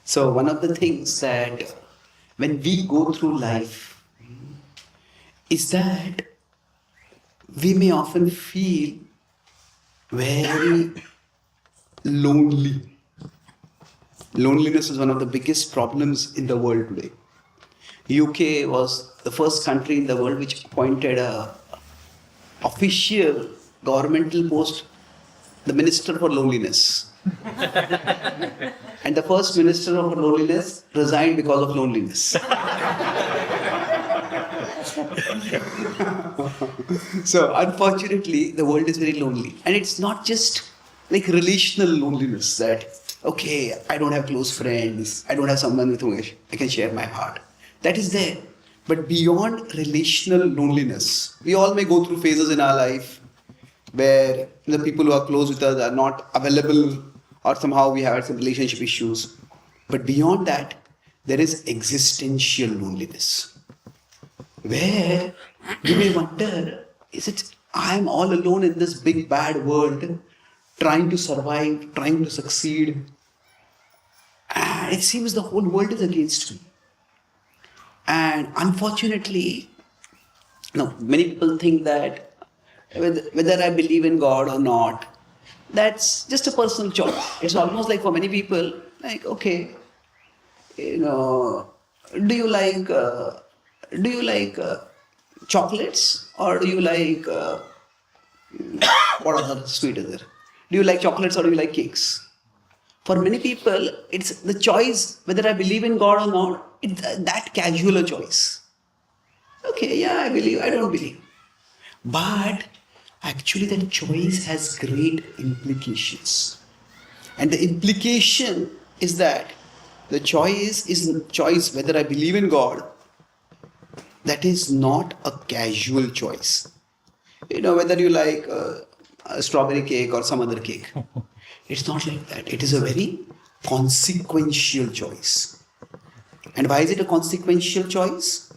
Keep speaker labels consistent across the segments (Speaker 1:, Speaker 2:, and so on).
Speaker 1: So one of the things that when we go through life is that we may often feel very lonely. Loneliness is one of the biggest problems in the world today. UK was the first country in the world which appointed a official governmental post, the Minister for Loneliness. And the first Minister for Loneliness resigned because of loneliness. So unfortunately, the world is very lonely. And it's not just like relational loneliness that, okay, I don't have close friends, I don't have someone with whom I can share my heart. That is there. But beyond relational loneliness, we all may go through phases in our life where the people who are close with us are not available or somehow we have some relationship issues. But beyond that, there is existential loneliness where you may wonder, is it I am all alone in this big bad world trying to survive, trying to succeed, and it seems the whole world is against me. And unfortunately, many people think that whether I believe in God or not, that's just a personal choice. It's almost like for many people, like, okay, do you like chocolates or do you like what other sweet is there? Do you like chocolates or do you like cakes? For many people, it's the choice whether I believe in God or not. It's that casual a choice. Okay, yeah, I believe, I don't believe. But actually, that choice has great implications. And the implication is that the choice is choice whether I believe in God. That is not a casual choice. Whether you like a strawberry cake or some other cake. It's not like that. It is a very consequential choice. And why is it a consequential choice?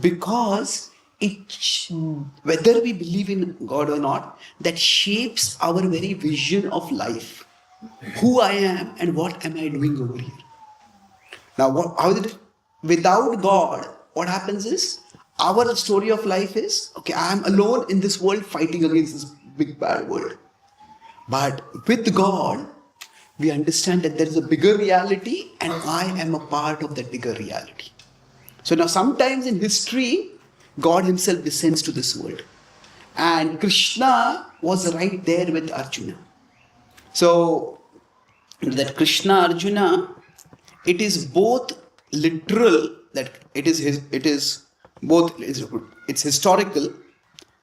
Speaker 1: Because whether we believe in God or not, that shapes our very vision of life. Who I am and what am I doing over here. Now, without God, what happens is, our story of life is, okay, I am alone in this world fighting against this big bad world. But with God, we understand that there is a bigger reality and I am a part of that bigger reality. So now sometimes in history, God himself descends to this world. And Krishna was right there with Arjuna. So that Krishna Arjuna, it is both literal, that it's historical.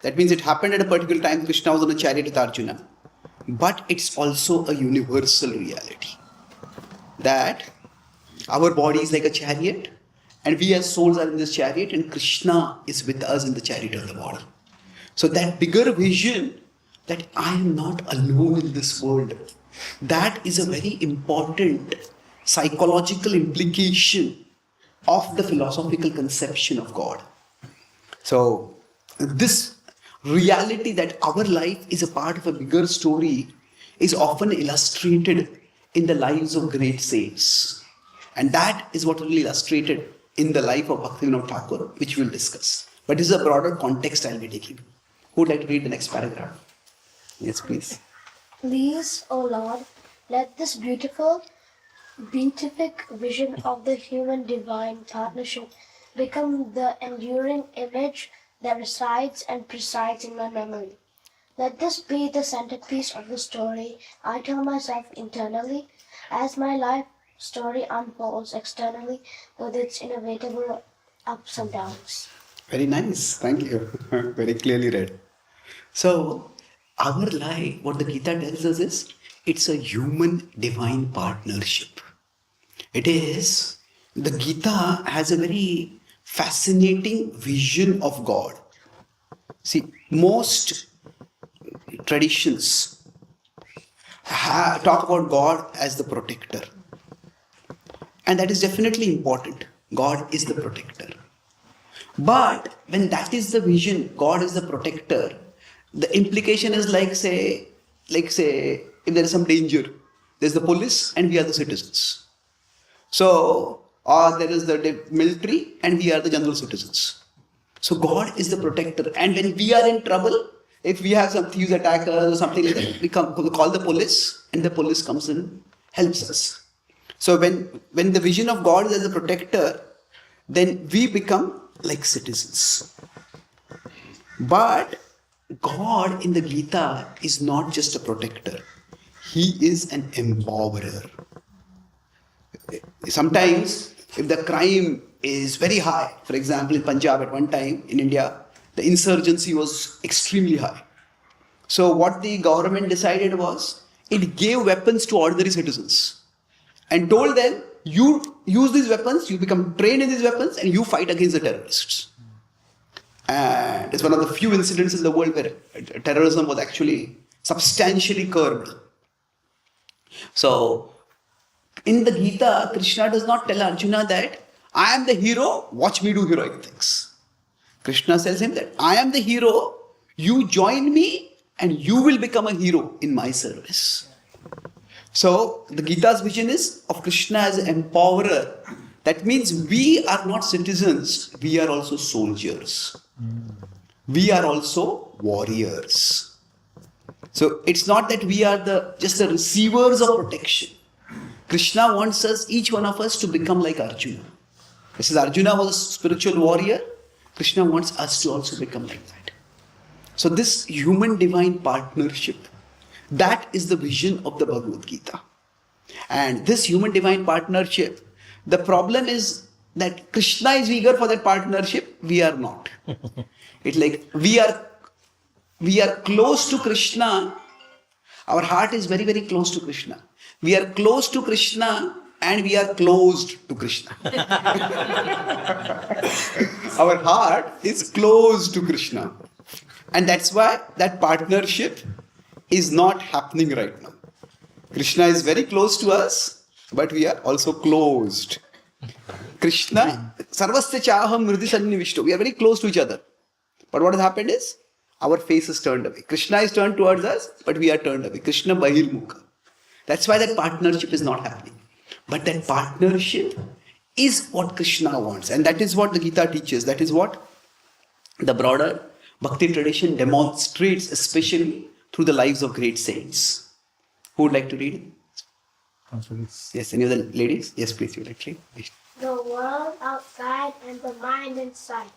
Speaker 1: That means it happened at a particular time. Krishna was on a chariot with Arjuna. But it's also a universal reality. That our body is like a chariot. And we as souls are in this chariot. And Krishna is with us in the chariot of the body. So that bigger vision that I am not alone in this world. That is a very important psychological implication of the philosophical conception of God. So this reality that our life is a part of a bigger story is often illustrated in the lives of great saints. And that is what will be illustrated in the life of Bhaktivinoda Thakur, which we'll discuss. But this is a broader context I'll be taking. Who would like to read the next paragraph? Yes, please.
Speaker 2: Please, O Lord, let this beatific vision of the human-divine partnership become the enduring image that resides and presides in my memory. Let this be the centerpiece of the story I tell myself internally as my life story unfolds externally with its inevitable ups and downs.
Speaker 1: Very nice. Thank you. Very clearly read. So, our life, what the Gita tells us is, it's a human-divine partnership. It is, the Gita has a very fascinating vision of God. See, most traditions talk about God as the protector. And that is definitely important. God is the protector. But when that is the vision, God is the protector, the implication is like say, if there is some danger, there's the police and we are the citizens. So, there is the military and we are the general citizens. So God is the protector. And when we are in trouble, if we have some thieves attack us or something like that, we call the police and the police comes and helps us. So when the vision of God is as a protector, then we become like citizens. But God in the Gita is not just a protector. He is an empowerer. Sometimes if the crime is very high, for example in Punjab at one time in India, the insurgency was extremely high. So what the government decided was, it gave weapons to ordinary citizens and told them, you use these weapons, you become trained in these weapons and you fight against the terrorists. And it's one of the few incidents in the world where terrorism was actually substantially curbed. So in the Gita, Krishna does not tell Arjuna that I am the hero, watch me do heroic things. Krishna tells him that I am the hero, you join me and you will become a hero in my service. So the Gita's vision is of Krishna as an empowerer. That means we are not citizens, we are also soldiers. We are also warriors. So it's not that we are just the receivers of protection. Krishna wants us, each one of us, to become like Arjuna. This is Arjuna was a spiritual warrior. Krishna wants us to also become like that. So this human-divine partnership, that is the vision of the Bhagavad Gita. And this human-divine partnership, the problem is that Krishna is eager for that partnership, we are not. It's like we are close to Krishna. Our heart is very, very close to Krishna. We are close to Krishna and we are closed to Krishna. Our heart is close to Krishna. And that's why that partnership is not happening right now. Krishna is very close to us, but we are also closed. Krishna, sarvasya chaham mridi sannivishto. We are very close to each other. But what has happened is, our face is turned away. Krishna is turned towards us, but we are turned away. Krishna bahirmukha. That's why that partnership is not happening. But that partnership is what Krishna wants. And that is what the Gita teaches. That is what the broader Bhakti tradition demonstrates, especially through the lives of great saints. Who would like to read it? Yes, any of the ladies? Yes, please, you would like to read.
Speaker 2: The world outside and the mind inside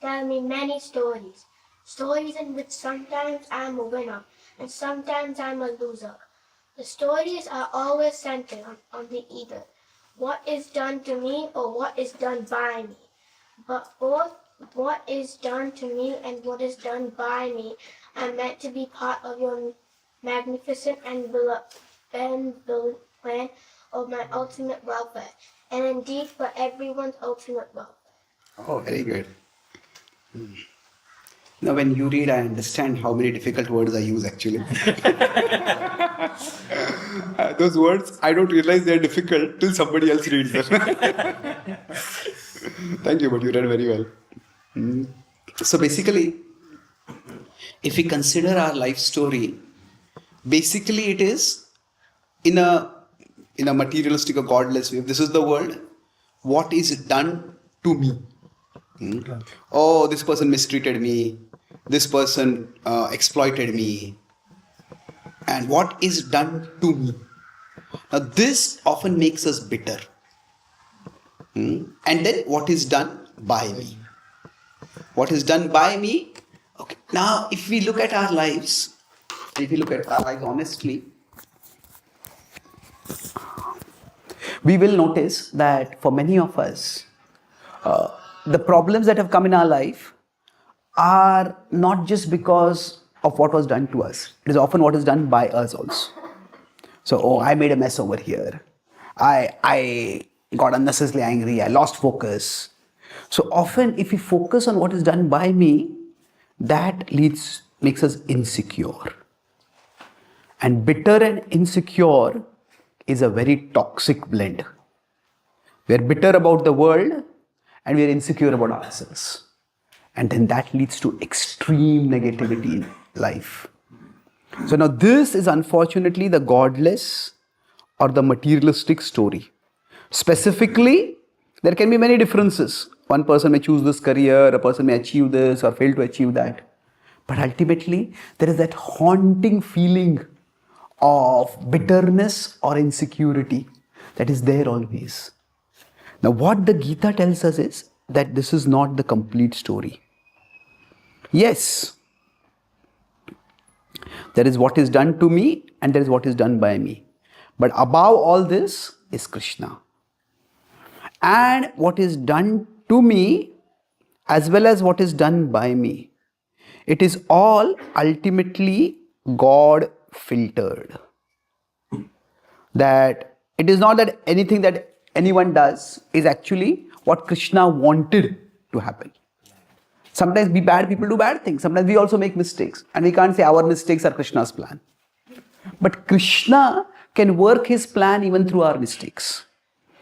Speaker 2: tell me many stories. Stories in which sometimes I'm a winner and sometimes I'm a loser. The stories are always centered on the either what is done to me or what is done by me. But both what is done to me and what is done by me are meant to be part of your magnificent and benevolent plan of my ultimate welfare, and indeed for everyone's ultimate welfare.
Speaker 1: Oh, very good. Now, when you read, I understand how many difficult words I use actually. Those words, I don't realize they're difficult till somebody else reads them. Thank you, but you read very well. So basically, if we consider our life story, basically it is in a materialistic or godless way. If this is the world, what is done to me? Oh, this person mistreated me. This person exploited me. And what is done to me? Now this often makes us bitter. And then what is done by me? What is done by me? Okay. Now if we look at our lives, honestly, we will notice that for many of us, the problems that have come in our life are not just because of what was done to us. It is often what is done by us also. So, I made a mess over here. I got unnecessarily angry. I lost focus. So often if we focus on what is done by me, that makes us insecure. And bitter and insecure is a very toxic blend. We are bitter about the world and we are insecure about ourselves. And then that leads to extreme negativity in life. So now this is unfortunately the godless or the materialistic story. Specifically, there can be many differences. One person may choose this career, a person may achieve this or fail to achieve that. But ultimately, there is that haunting feeling of bitterness or insecurity that is there always. Now, what the Gita tells us is that this is not the complete story. Yes, there is what is done to me and there is what is done by me. But above all this is Krishna. And what is done to me as well as what is done by me, it is all ultimately God filtered. That it is not that anything that anyone does is actually what Krishna wanted to happen. Sometimes we bad people do bad things. Sometimes we also make mistakes. And we can't say our mistakes are Krishna's plan. But Krishna can work his plan even through our mistakes.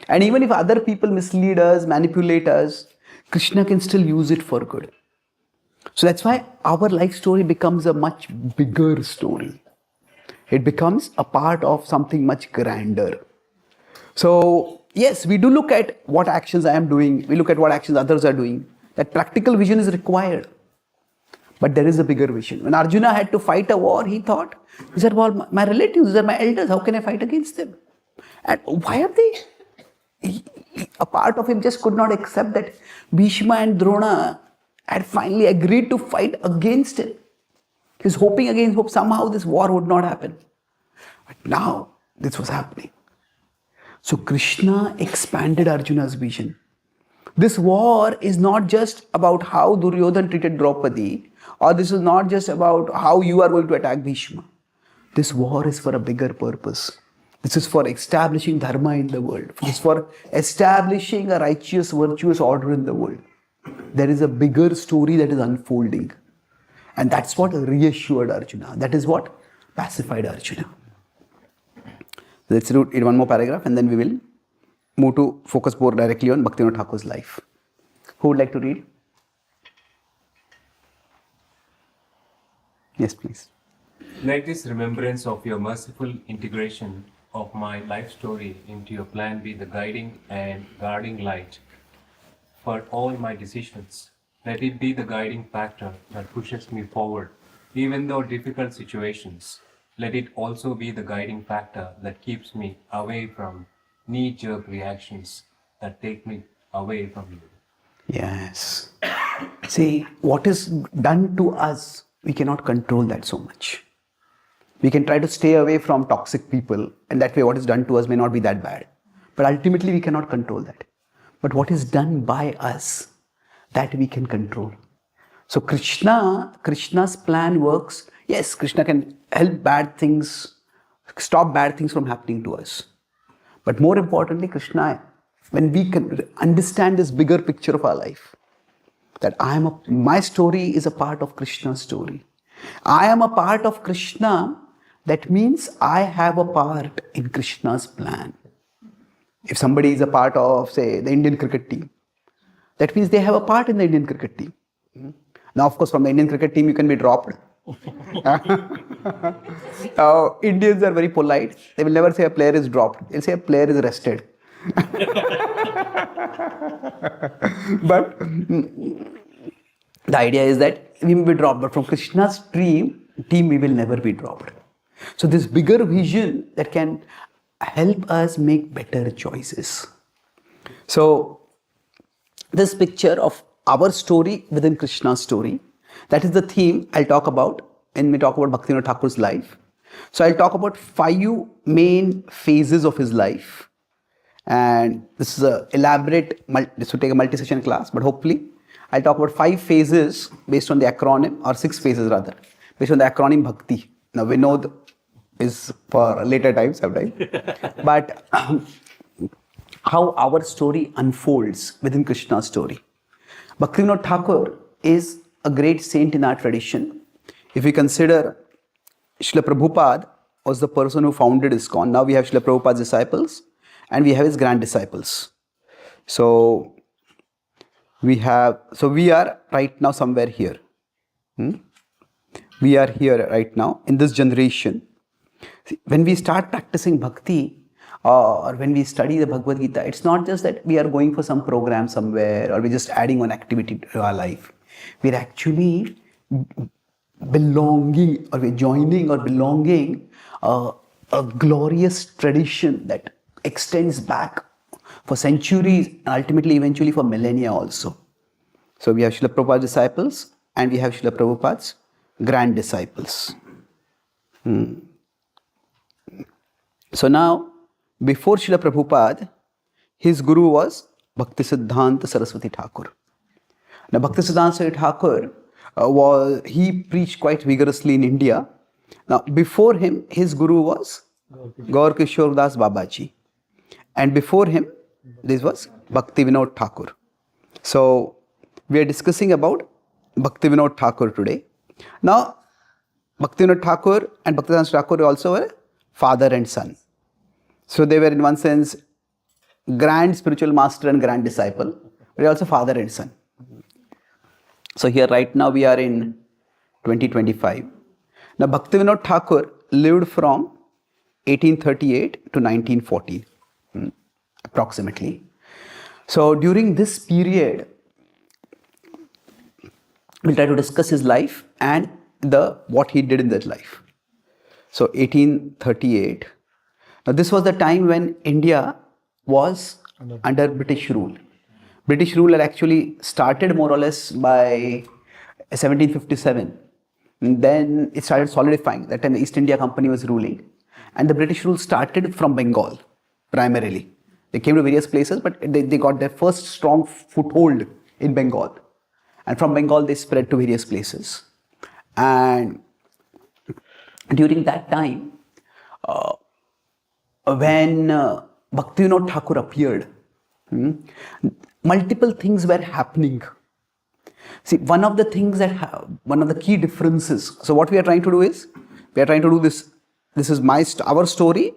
Speaker 1: And even if other people mislead us, manipulate us, Krishna can still use it for good. So that's why our life story becomes a much bigger story. It becomes a part of something much grander. So yes, we do look at what actions I am doing. We look at what actions others are doing. That practical vision is required. But there is a bigger vision. When Arjuna had to fight a war, he thought, these are all my relatives, these are my elders, how can I fight against them? And why are they? A part of him just could not accept that Bhishma and Drona had finally agreed to fight against him. He was hoping against hope somehow this war would not happen. But now this was happening. So Krishna expanded Arjuna's vision. This war is not just about how Duryodhan treated Draupadi, or this is not just about how you are going to attack Bhishma. This war is for a bigger purpose. This is for establishing dharma in the world. This is for establishing a righteous, virtuous order in the world. There is a bigger story that is unfolding. And that's what reassured Arjuna. That is what pacified Arjuna. Let's read one more paragraph and then we will move to focus more directly on Bhaktivinoda Thakur's life. Who would like to read? Yes, please.
Speaker 3: Let this remembrance of your merciful integration of my life story into your plan be the guiding and guarding light for all my decisions. Let it be the guiding factor that pushes me forward, even though difficult situations. Let it also be the guiding factor that keeps me away from knee-jerk reactions that take me away from you.
Speaker 1: Yes. See, what is done to us, we cannot control that so much. We can try to stay away from toxic people, and that way what is done to us may not be that bad. But ultimately we cannot control that. But what is done by us, that we can control. So Krishna's plan works. Yes, Krishna can help bad things, stop bad things from happening to us. But more importantly, Krishna, when we can understand this bigger picture of our life, that my story is a part of Krishna's story. I am a part of Krishna, that means I have a part in Krishna's plan. If somebody is a part of, say, the Indian cricket team, that means they have a part in the Indian cricket team. Now, of course, from the Indian cricket team, you can be dropped. Indians are very polite. They will never say a player is dropped. They'll say a player is rested. But the idea is that we may be dropped, but from Krishna's team we will never be dropped. So this bigger vision that can help us make better choices. So this picture of our story within Krishna's story, that is the theme I'll talk about when we talk about Bhaktivinoda Thakur's life. So I'll talk about 5 main phases of his life. And this is a elaborate, this will take a multi-session class, but hopefully I'll talk about 5 phases based on the acronym, or 6 phases rather, based on the acronym Bhakti. Now Vinod is for later times sometimes. But how our story unfolds within Krishna's story. Bhaktivinoda Thakur is a great saint in our tradition. If we consider Srila Prabhupada was the person who founded ISKCON. Now we have Srila Prabhupada's disciples and we have his grand disciples. So we are right now somewhere here. We are here right now in this generation. See, when we start practicing bhakti, or when we study the Bhagavad Gita, it's not just that we are going for some program somewhere or we're just adding one activity to our life. We're actually belonging, or we're joining or belonging a glorious tradition that extends back for centuries and ultimately eventually for millennia also. So we have Srila Prabhupada's disciples and we have Srila Prabhupada's grand disciples. So now, before Srila Prabhupada, his guru was Bhaktisiddhanta Saraswati Thakur. Now Bhaktisiddhanta Saraswati Thakur he preached quite vigorously in India. Now before him, his guru was Gaur Kishore Das Babaji. And before him, this was Bhaktivinoda Thakur. So we are discussing about Bhaktivinoda Thakur today. Now, Bhaktivinoda Thakur and Bhaktisiddhanta Thakur also were father and son. So they were in one sense grand spiritual master and grand disciple, but also father and son. So here right now we are in 2025. Now Bhaktivinoda Thakur lived from 1838 to 1914, approximately. So during this period, we'll try to discuss his life and what he did in that life. So 1838. Now this was the time when India was under British rule. British rule had actually started more or less by 1757. And then it started solidifying. That time the East India Company was ruling. And the British rule started from Bengal, primarily. They came to various places, but they got their first strong foothold in Bengal. And from Bengal, they spread to various places. And during that time, when Bhaktivinoda Thakur appeared, multiple things were happening. See, one of the key differences. So what we are trying to do is, we are trying to do this. This is our story,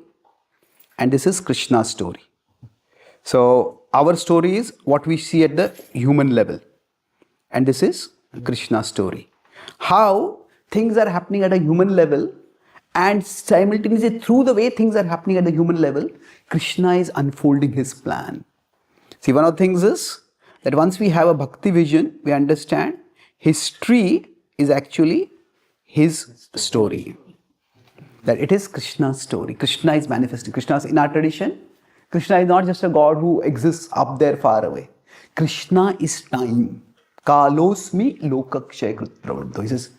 Speaker 1: and this is Krishna's story. So our story is what we see at the human level, and this is Krishna's story. How things are happening at a human level, and simultaneously through the way things are happening at the human level, Krishna is unfolding his plan. See, one of the things is that once we have a bhakti vision, we understand history is actually his story. That it is Krishna's story. Krishna is manifesting. Krishna is in our tradition. Krishna is not just a God who exists up there far away. Krishna is time. Kalosmi lokakshay krit pravruddho. He says,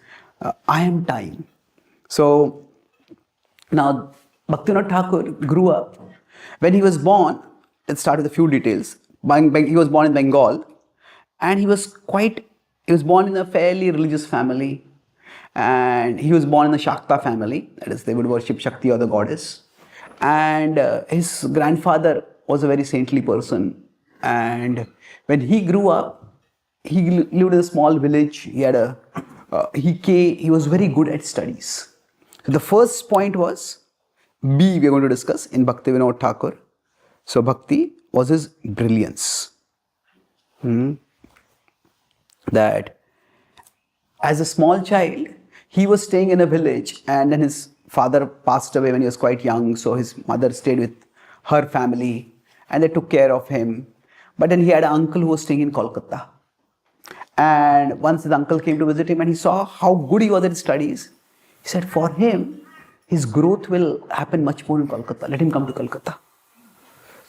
Speaker 1: I am time. So now Bhaktivinoda Thakur grew up. When he was born, let's start with a few details. He was born in Bengal, and he was born in a fairly religious family, and he was born in a Shakta family, that is, they would worship Shakti or the goddess, and his grandfather was a very saintly person, and when he grew up, he lived in a small village. He was very good at studies. So the first point was we are going to discuss in Bhaktivinoda Thakur. So Bhakti was his brilliance. That as a small child, he was staying in a village, and then his father passed away when he was quite young, so his mother stayed with her family and they took care of him. But then he had an uncle who was staying in Kolkata. And once his uncle came to visit him and he saw how good he was at studies, he said for him, his growth will happen much more in Kolkata. Let him come to Kolkata.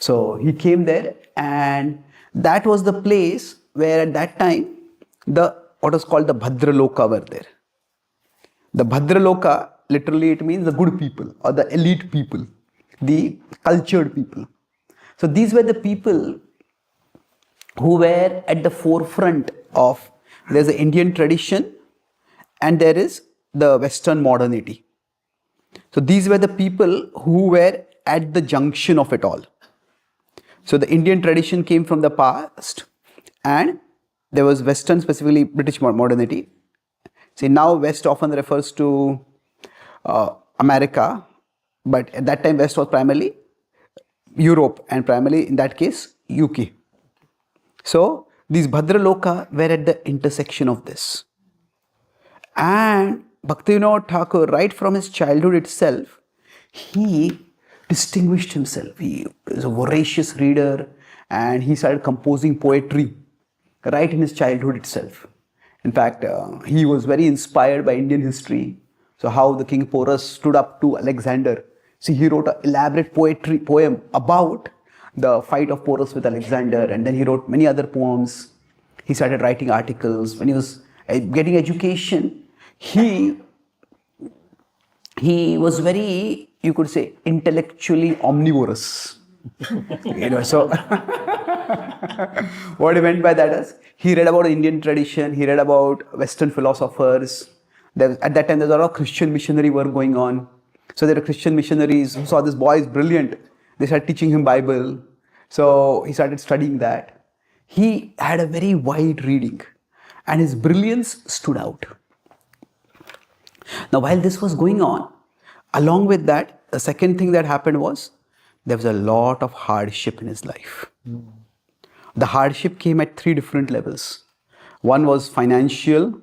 Speaker 1: So he came there, and that was the place where at that time what was called the Bhadraloka were there. The Bhadraloka, literally it means the good people or the elite people, the cultured people. So these were the people who were at the forefront of, there's the Indian tradition and there is the Western modernity. So these were the people who were at the junction of it all. So the Indian tradition came from the past, and there was Western, specifically British modernity. See, now West often refers to America, but at that time West was primarily Europe, and primarily in that case UK. So these Bhadraloka were at the intersection of this. And Bhaktivinoda Thakur, right from his childhood itself, he distinguished himself. He was a voracious reader and he started composing poetry right in his childhood itself. In fact, he was very inspired by Indian history. So how the King Porus stood up to Alexander. See, he wrote an elaborate poem about the fight of Porus with Alexander, and then he wrote many other poems. He started writing articles. When he was getting education, he was very, you could say, intellectually omnivorous. So what he meant by that is, he read about Indian tradition, he read about Western philosophers. At that time, there was a lot of Christian missionary work going on. So there were Christian missionaries who saw this boy is brilliant. They started teaching him Bible. So he started studying that. He had a very wide reading and his brilliance stood out. Now, while this was going on, along with that, the second thing that happened was there was a lot of hardship in his life. The hardship came at three different levels. One was financial,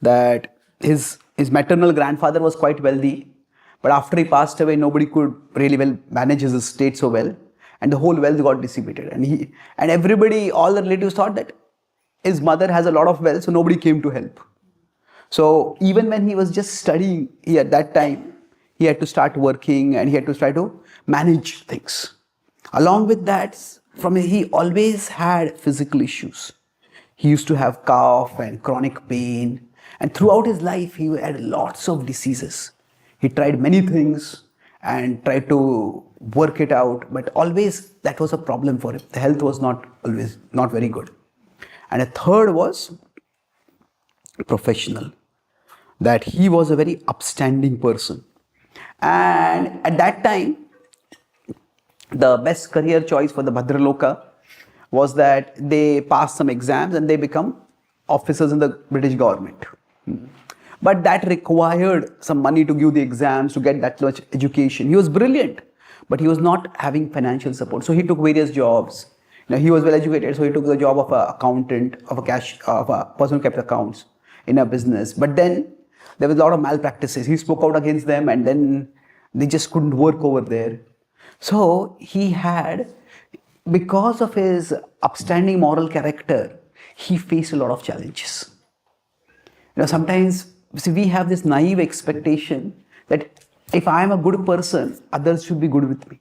Speaker 1: that his maternal grandfather was quite wealthy, but after he passed away, nobody could really well manage his estate so well, and the whole wealth got dissipated. And everybody, all the relatives thought that his mother has a lot of wealth, so nobody came to help. So even when he was just studying, at that time, he had to start working and he had to try to manage things. Along with that, he always had physical issues. He used to have cough and chronic pain, and throughout his life, he had lots of diseases. He tried many things and tried to work it out, but always that was a problem for him. The health was not very good. And a third was professional, that he was a very upstanding person. And at that time, the best career choice for the Bhadraloka was that they pass some exams and they become officers in the British government. But that required some money to give the exams, to get that much education. He was brilliant, but he was not having financial support. So he took various jobs. He was well educated, so he took the job of an accountant, of a person who kept accounts in a business. But then there was a lot of malpractices. He spoke out against them and then they just couldn't work over there. So he had, because of his upstanding moral character, he faced a lot of challenges. Sometimes we have this naive expectation that if I am a good person, others should be good with me.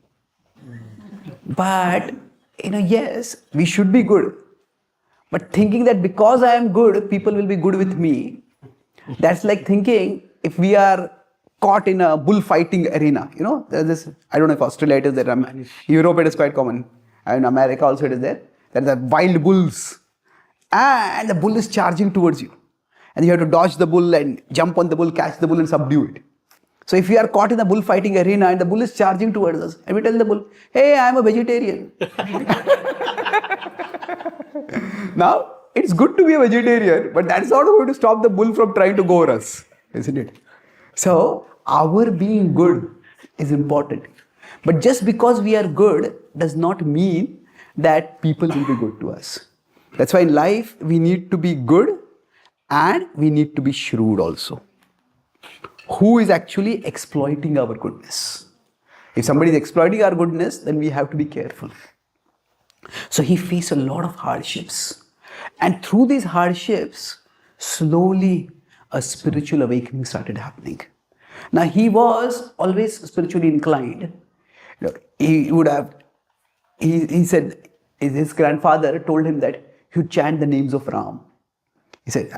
Speaker 1: But, yes, we should be good. But thinking that because I am good, people will be good with me, that's like thinking if we are caught in a bullfighting arena. There's this, I don't know if Australia it is there, Europe it is quite common, and America also it is there. There are wild bulls, and the bull is charging towards you. And you have to dodge the bull and jump on the bull, catch the bull and subdue it. So if we are caught in the bullfighting arena and the bull is charging towards us, and we tell the bull, hey, I am a vegetarian. Now, it's good to be a vegetarian, but that's not going to stop the bull from trying to go over us, isn't it? So, our being good is important. But just because we are good does not mean that people will be good to us. That's why in life, we need to be good and we need to be shrewd also. Who is actually exploiting our goodness? If somebody is exploiting our goodness, then we have to be careful. So he faced a lot of hardships. And through these hardships, slowly a spiritual awakening started happening. Now he was always spiritually inclined. He said, his grandfather told him that he would chant the names of Ram. He said,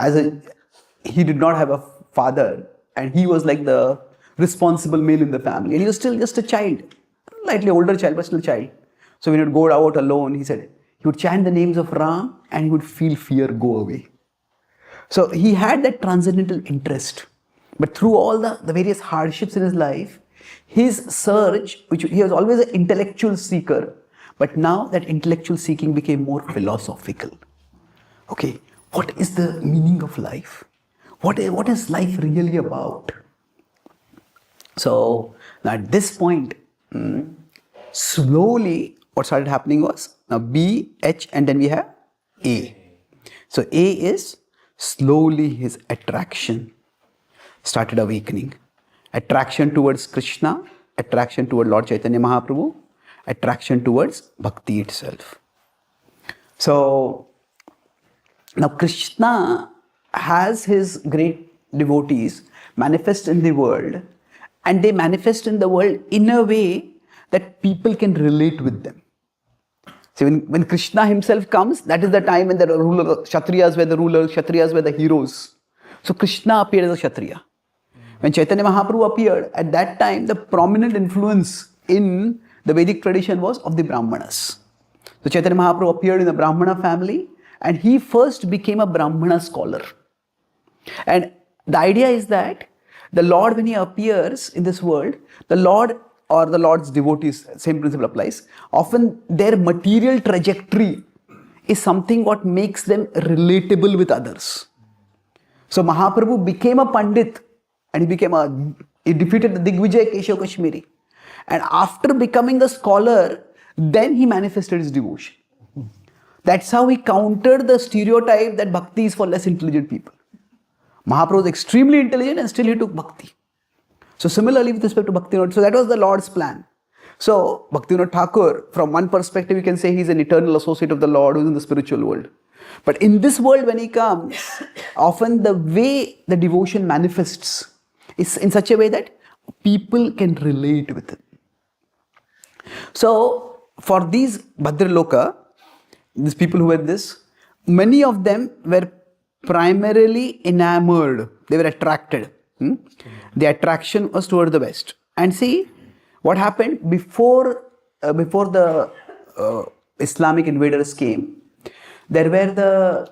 Speaker 1: he did not have a father and he was like the responsible male in the family. And he was still just a child, slightly older child, but still a child. So when he would go out alone, he said, he would chant the names of Ram and he would feel fear go away. So he had that transcendental interest. But through all the various hardships in his life, his search, which he was always an intellectual seeker, but now that intellectual seeking became more philosophical. Okay, what is the meaning of life? What is life really about? So now at this point, slowly what started happening was now B, H, and then we have A. So A is slowly his attraction started awakening. Attraction towards Krishna attraction toward Lord Chaitanya Mahaprabhu, attraction towards bhakti itself. So now Krishna has his great devotees manifest in the world, and they manifest in the world in a way that people can relate with them. So when Krishna himself comes, that is the time when the ruler, Kshatriyas were the rulers, Kshatriyas were the heroes. So Krishna appeared as a Kshatriya. When Chaitanya Mahaprabhu appeared, at that time the prominent influence in the Vedic tradition was of the Brahmanas. So Chaitanya Mahaprabhu appeared in a Brahmana family, and he first became a Brahmana scholar. And the idea is that the Lord, when he appears in this world, the Lord or the Lord's devotees, same principle applies, often their material trajectory is something what makes them relatable with others. So Mahaprabhu became a Pandit, and he defeated the Digvijay Keshav Kashmiri. And after becoming a scholar, then he manifested his devotion. That's how he countered the stereotype that bhakti is for less intelligent people. Mahaprabhu was extremely intelligent and still he took bhakti. So similarly with respect to Bhaktivinoda, so that was the Lord's plan. So Bhaktivinoda Thakur, from one perspective you can say he's an eternal associate of the Lord who's in the spiritual world. But in this world when he comes, often the way the devotion manifests is in such a way that people can relate with it. So for these Bhadraloka, these people who were this, many of them were primarily enamored. They were attracted. The attraction was toward the West. And see what happened before the Islamic invaders came. There were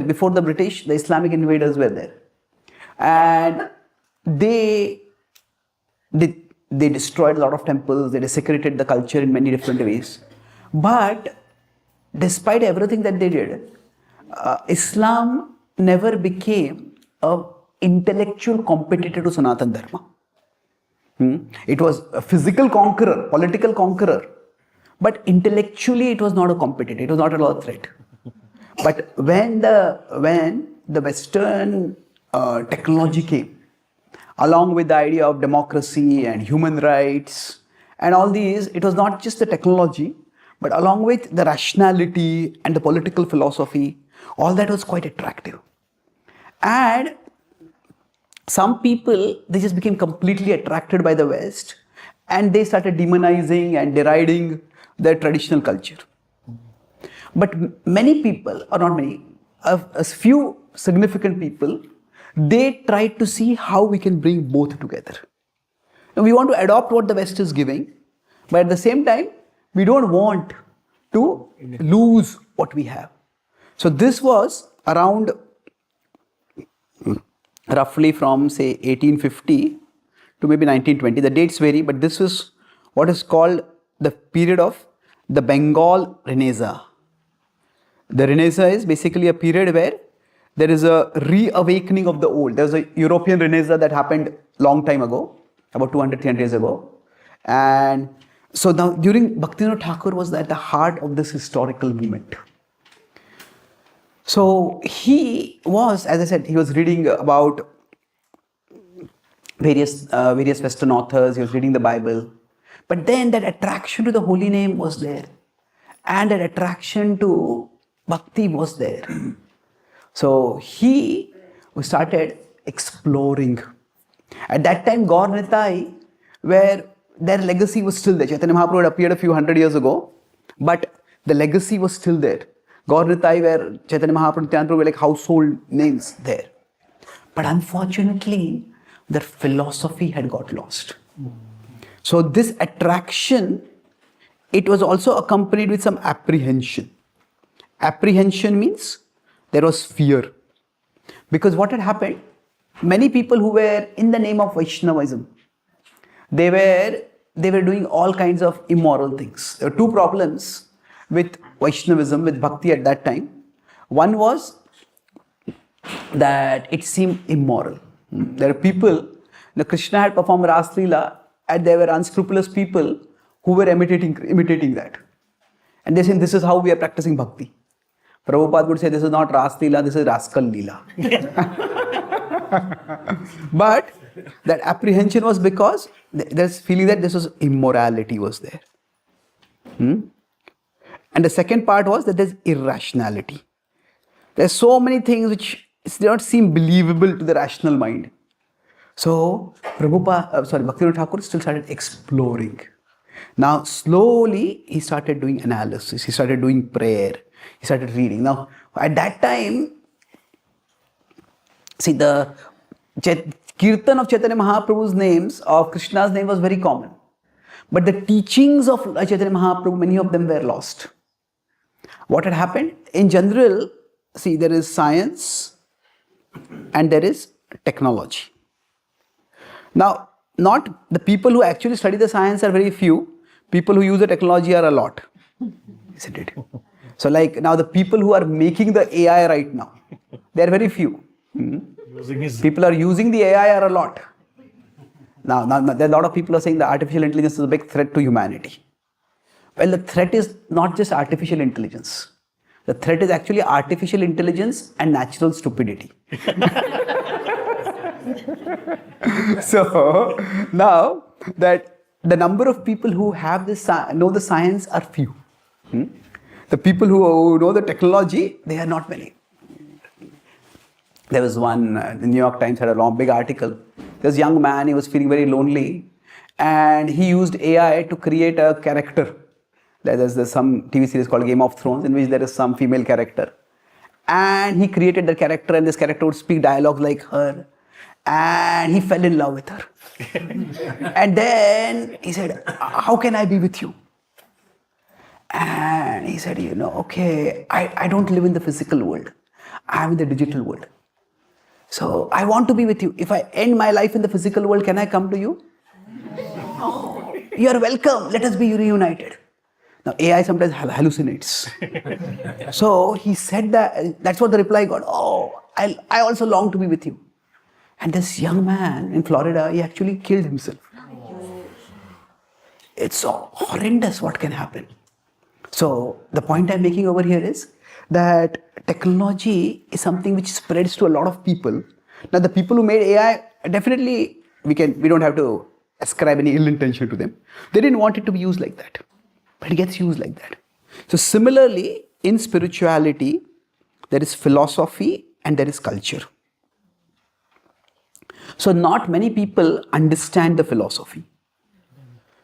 Speaker 1: before the British, the Islamic invaders were there, and they destroyed a lot of temples. They desecrated the culture in many different ways. But despite everything that they did, Islam never became an intellectual competitor to Sanatana Dharma. It was a physical conqueror, political conqueror, but intellectually it was not a competitor. It was not at all a threat. But when the Western technology came, along with the idea of democracy and human rights and all these, it was not just the technology, but along with the rationality and the political philosophy, all that was quite attractive. And some people, they just became completely attracted by the West, and they started demonizing and deriding their traditional culture. But many people, or not many, a few significant people, they tried to see how we can bring both together. Now, we want to adopt what the West is giving, but at the same time, we don't want to lose what we have. So this was around roughly from say 1850 to maybe 1920. The dates vary, but this is what is called the period of the Bengal Renaissance. The Renaissance is basically a period where there is a reawakening of the old. There's a European Renaissance that happened long time ago, about 200, 300 years ago. And so now during Bhaktivinoda Thakur was at the heart of this historical movement. So he was, as I said, he was reading about various Western authors, he was reading the Bible. But then that attraction to the holy name was there. And that attraction to bhakti was there. So he started exploring. At that time, Gaur Nitai, where their legacy was still there. Chaitanya Mahaprabhu had appeared a few hundred years ago, but the legacy was still there. Gaur Nitai, where Chaitanya Mahaprabhu and Nityananda Prabhu were like household names there. But unfortunately, their philosophy had got lost. So this attraction, it was also accompanied with some apprehension. Apprehension means there was fear. Because what had happened, many people who were in the name of Vaishnavism, they were doing all kinds of immoral things. There were two problems with Vaishnavism, with bhakti at that time. One was that it seemed immoral. There are people, Krishna had performed Ras Leela, and there were unscrupulous people who were imitating that. And they said, this is how we are practicing bhakti. Prabhupada would say, this is not Ras Leela, this is Rascal Leela. But That apprehension was because there's feeling that this was immorality was there. And the second part was that there's irrationality. There's so many things which do not seem believable to the rational mind. So Bhaktivinoda Thakur still started exploring. Now slowly he started doing analysis, he started doing prayer, he started reading. Now at that time, see, the Kirtan of Chaitanya Mahaprabhu's names, of Krishna's name was very common. But the teachings of Chaitanya Mahaprabhu, many of them were lost. What had happened? In general, see, there is science and there is technology. Now, not the people who actually study the science are very few. People who use the technology are a lot. Isn't it? So like now the people who are making the AI right now, they are very few. People are using the AI are a lot. Now, there are a lot of people are saying that artificial intelligence is a big threat to humanity. Well, the threat is not just artificial intelligence. The threat is actually artificial intelligence and natural stupidity. So, now that the number of people who have this, know the science are few. The people who know the technology, they are not many. There was one, the New York Times had a big article. This young man, he was feeling very lonely and he used AI to create a character. There's some TV series called Game of Thrones in which there is some female character. And he created the character and this character would speak dialogues like her. And he fell in love with her. And then he said, how can I be with you? And he said, okay, I don't live in the physical world. I am in the digital world. So I want to be with you. If I end my life in the physical world, can I come to you? Oh, you are welcome. Let us be reunited. Now AI sometimes hallucinates. So he said that, that's what the reply got. Oh, I also long to be with you. And this young man in Florida, he actually killed himself. It's so horrendous what can happen. So the point I'm making over here is that technology is something which spreads to a lot of people. Now the people who made AI, definitely we don't have to ascribe any ill intention to them. They didn't want it to be used like that. But it gets used like that. So similarly, in spirituality, there is philosophy and there is culture. So not many people understand the philosophy.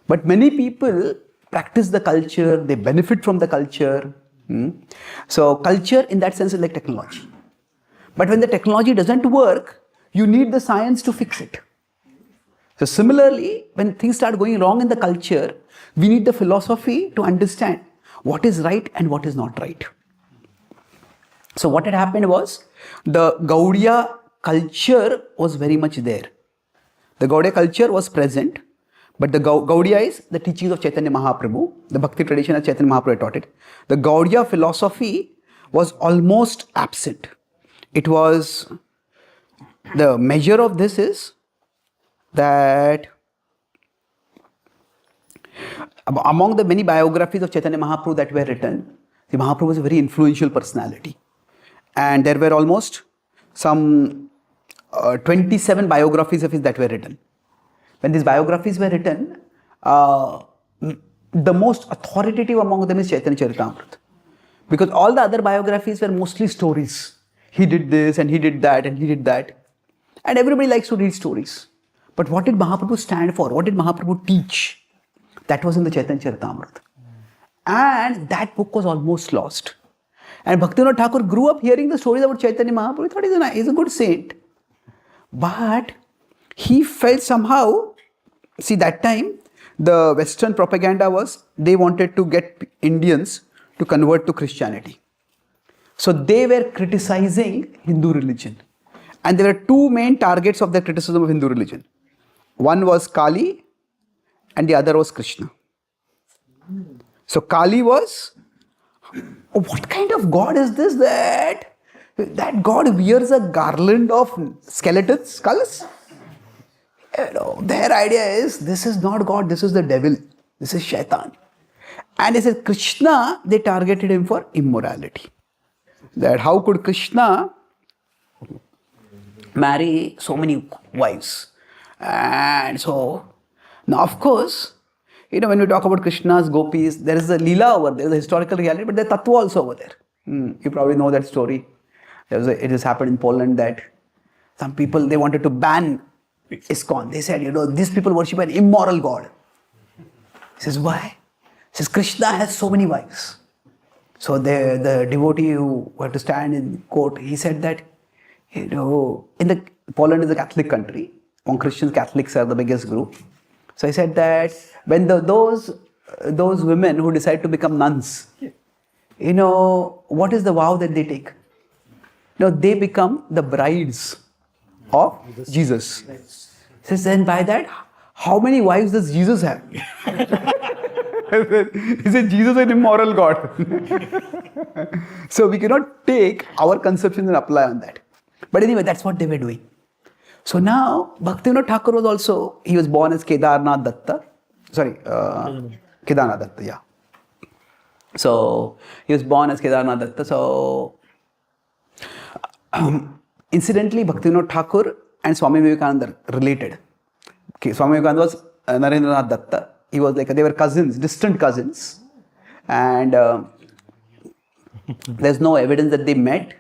Speaker 1: But many people practice the culture, they benefit from the culture. So culture in that sense is like technology. But when the technology doesn't work, you need the science to fix it. So similarly, when things start going wrong in the culture, we need the philosophy to understand what is right and what is not right. So what had happened was, the Gaudiya culture was very much there. The Gaudiya culture was present, but the Gaudiya is the teachings of Chaitanya Mahaprabhu, the Bhakti tradition of Chaitanya Mahaprabhu taught it. The Gaudiya philosophy was almost absent. It was, the measure of this is that among the many biographies of Chaitanya Mahaprabhu that were written, the Mahaprabhu was a very influential personality. And there were almost some 27 biographies of his that were written. When these biographies were written, the most authoritative among them is Chaitanya Charitamrita. Because all the other biographies were mostly stories. He did this and he did that and he did that. And everybody likes to read stories. But what did Mahaprabhu stand for? What did Mahaprabhu teach? That was in the Chaitanya Charitamrita. And that book was almost lost. And Bhaktivinoda Thakur grew up hearing the stories about Chaitanya Mahaprabhu. He thought he's a good saint. But he felt somehow, see, that time, the Western propaganda was, they wanted to get Indians to convert to Christianity. So they were criticizing Hindu religion. And there were two main targets of their criticism of Hindu religion. One was Kali and the other was Krishna. So Kali was, what kind of God is this that God wears a garland of skeletons, skulls? Their idea is, this is not God, this is the devil, this is Shaitan. And they said Krishna, they targeted him for immorality. That how could Krishna marry so many wives? And so, now of course, when we talk about Krishna's gopis, there is a Leela over there, the historical reality, but there's Tattva also over there. You probably know that story. It has happened in Poland that some people, they wanted to ban ISKCON. They said, these people worship an immoral God. He says, why? He says, Krishna has so many wives. So the devotee who had to stand in court, he said that, Poland is a Catholic country. Among Christians, Catholics are the biggest group. So he said that when those women who decide to become nuns, what is the vow that they take? They become the brides of Jesus. He says, then by that, how many wives does Jesus have? He said, Jesus is an immoral God. So we cannot take our conceptions and apply on that. But anyway, that's what they were doing. So now, Bhaktivinoda Thakur was also, he was born as Kedarnath Datta. Kedarnath Datta, yeah. So, he was born as Kedarnath Datta. So, incidentally, Bhaktivinoda Thakur and Swami Vivekananda related. Okay, Swami Vivekananda was Narendranath Datta. He was they were cousins, distant cousins. And there's no evidence that they met.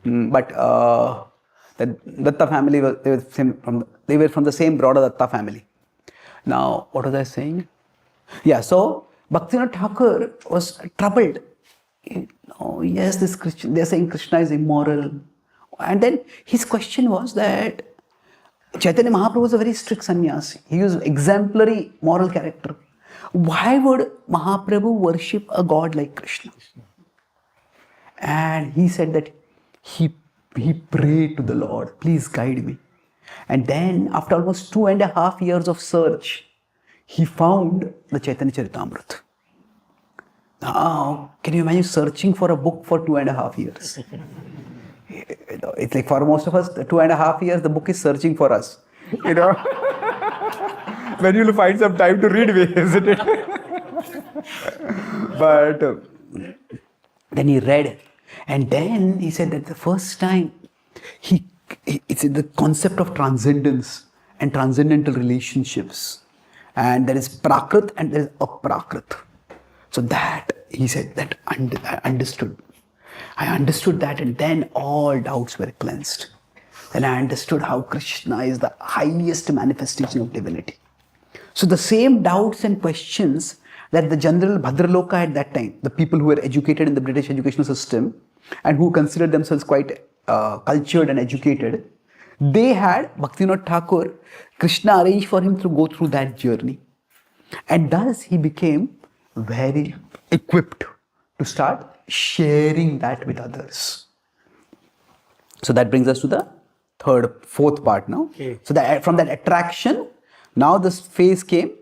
Speaker 1: But the Datta family, they were from the same broader Datta family. Now, what was I saying? Yeah, so Bhaktivinoda Thakur was troubled. Yes, this Christian, they're saying Krishna is immoral. And then his question was that Chaitanya Mahaprabhu was a very strict sannyasi. He was exemplary moral character. Why would Mahaprabhu worship a god like Krishna? And he said that he prayed to the Lord, please guide me. And then after almost 2.5 years of search, he found the Chaitanya Charitamrita. Now, can you imagine searching for a book for 2.5 years? It's like for most of us, 2.5 years, the book is searching for us. When you'll find some time to read, isn't it? But then he read. And then he said that the first time, it's the concept of transcendence and transcendental relationships. And there is prakrit and there is aprakrit. So that, he said, that I understood. I understood that, and then all doubts were cleansed. Then I understood how Krishna is the highest manifestation of divinity. So the same doubts and questions that the general Bhadraloka at that time, the people who were educated in the British educational system and who considered themselves quite cultured and educated, they had Bhaktivinoda Thakur, Krishna arranged for him to go through that journey. And thus he became very equipped to start sharing that with others. So that brings us to the fourth part now. Okay. So that from that attraction, now this phase came.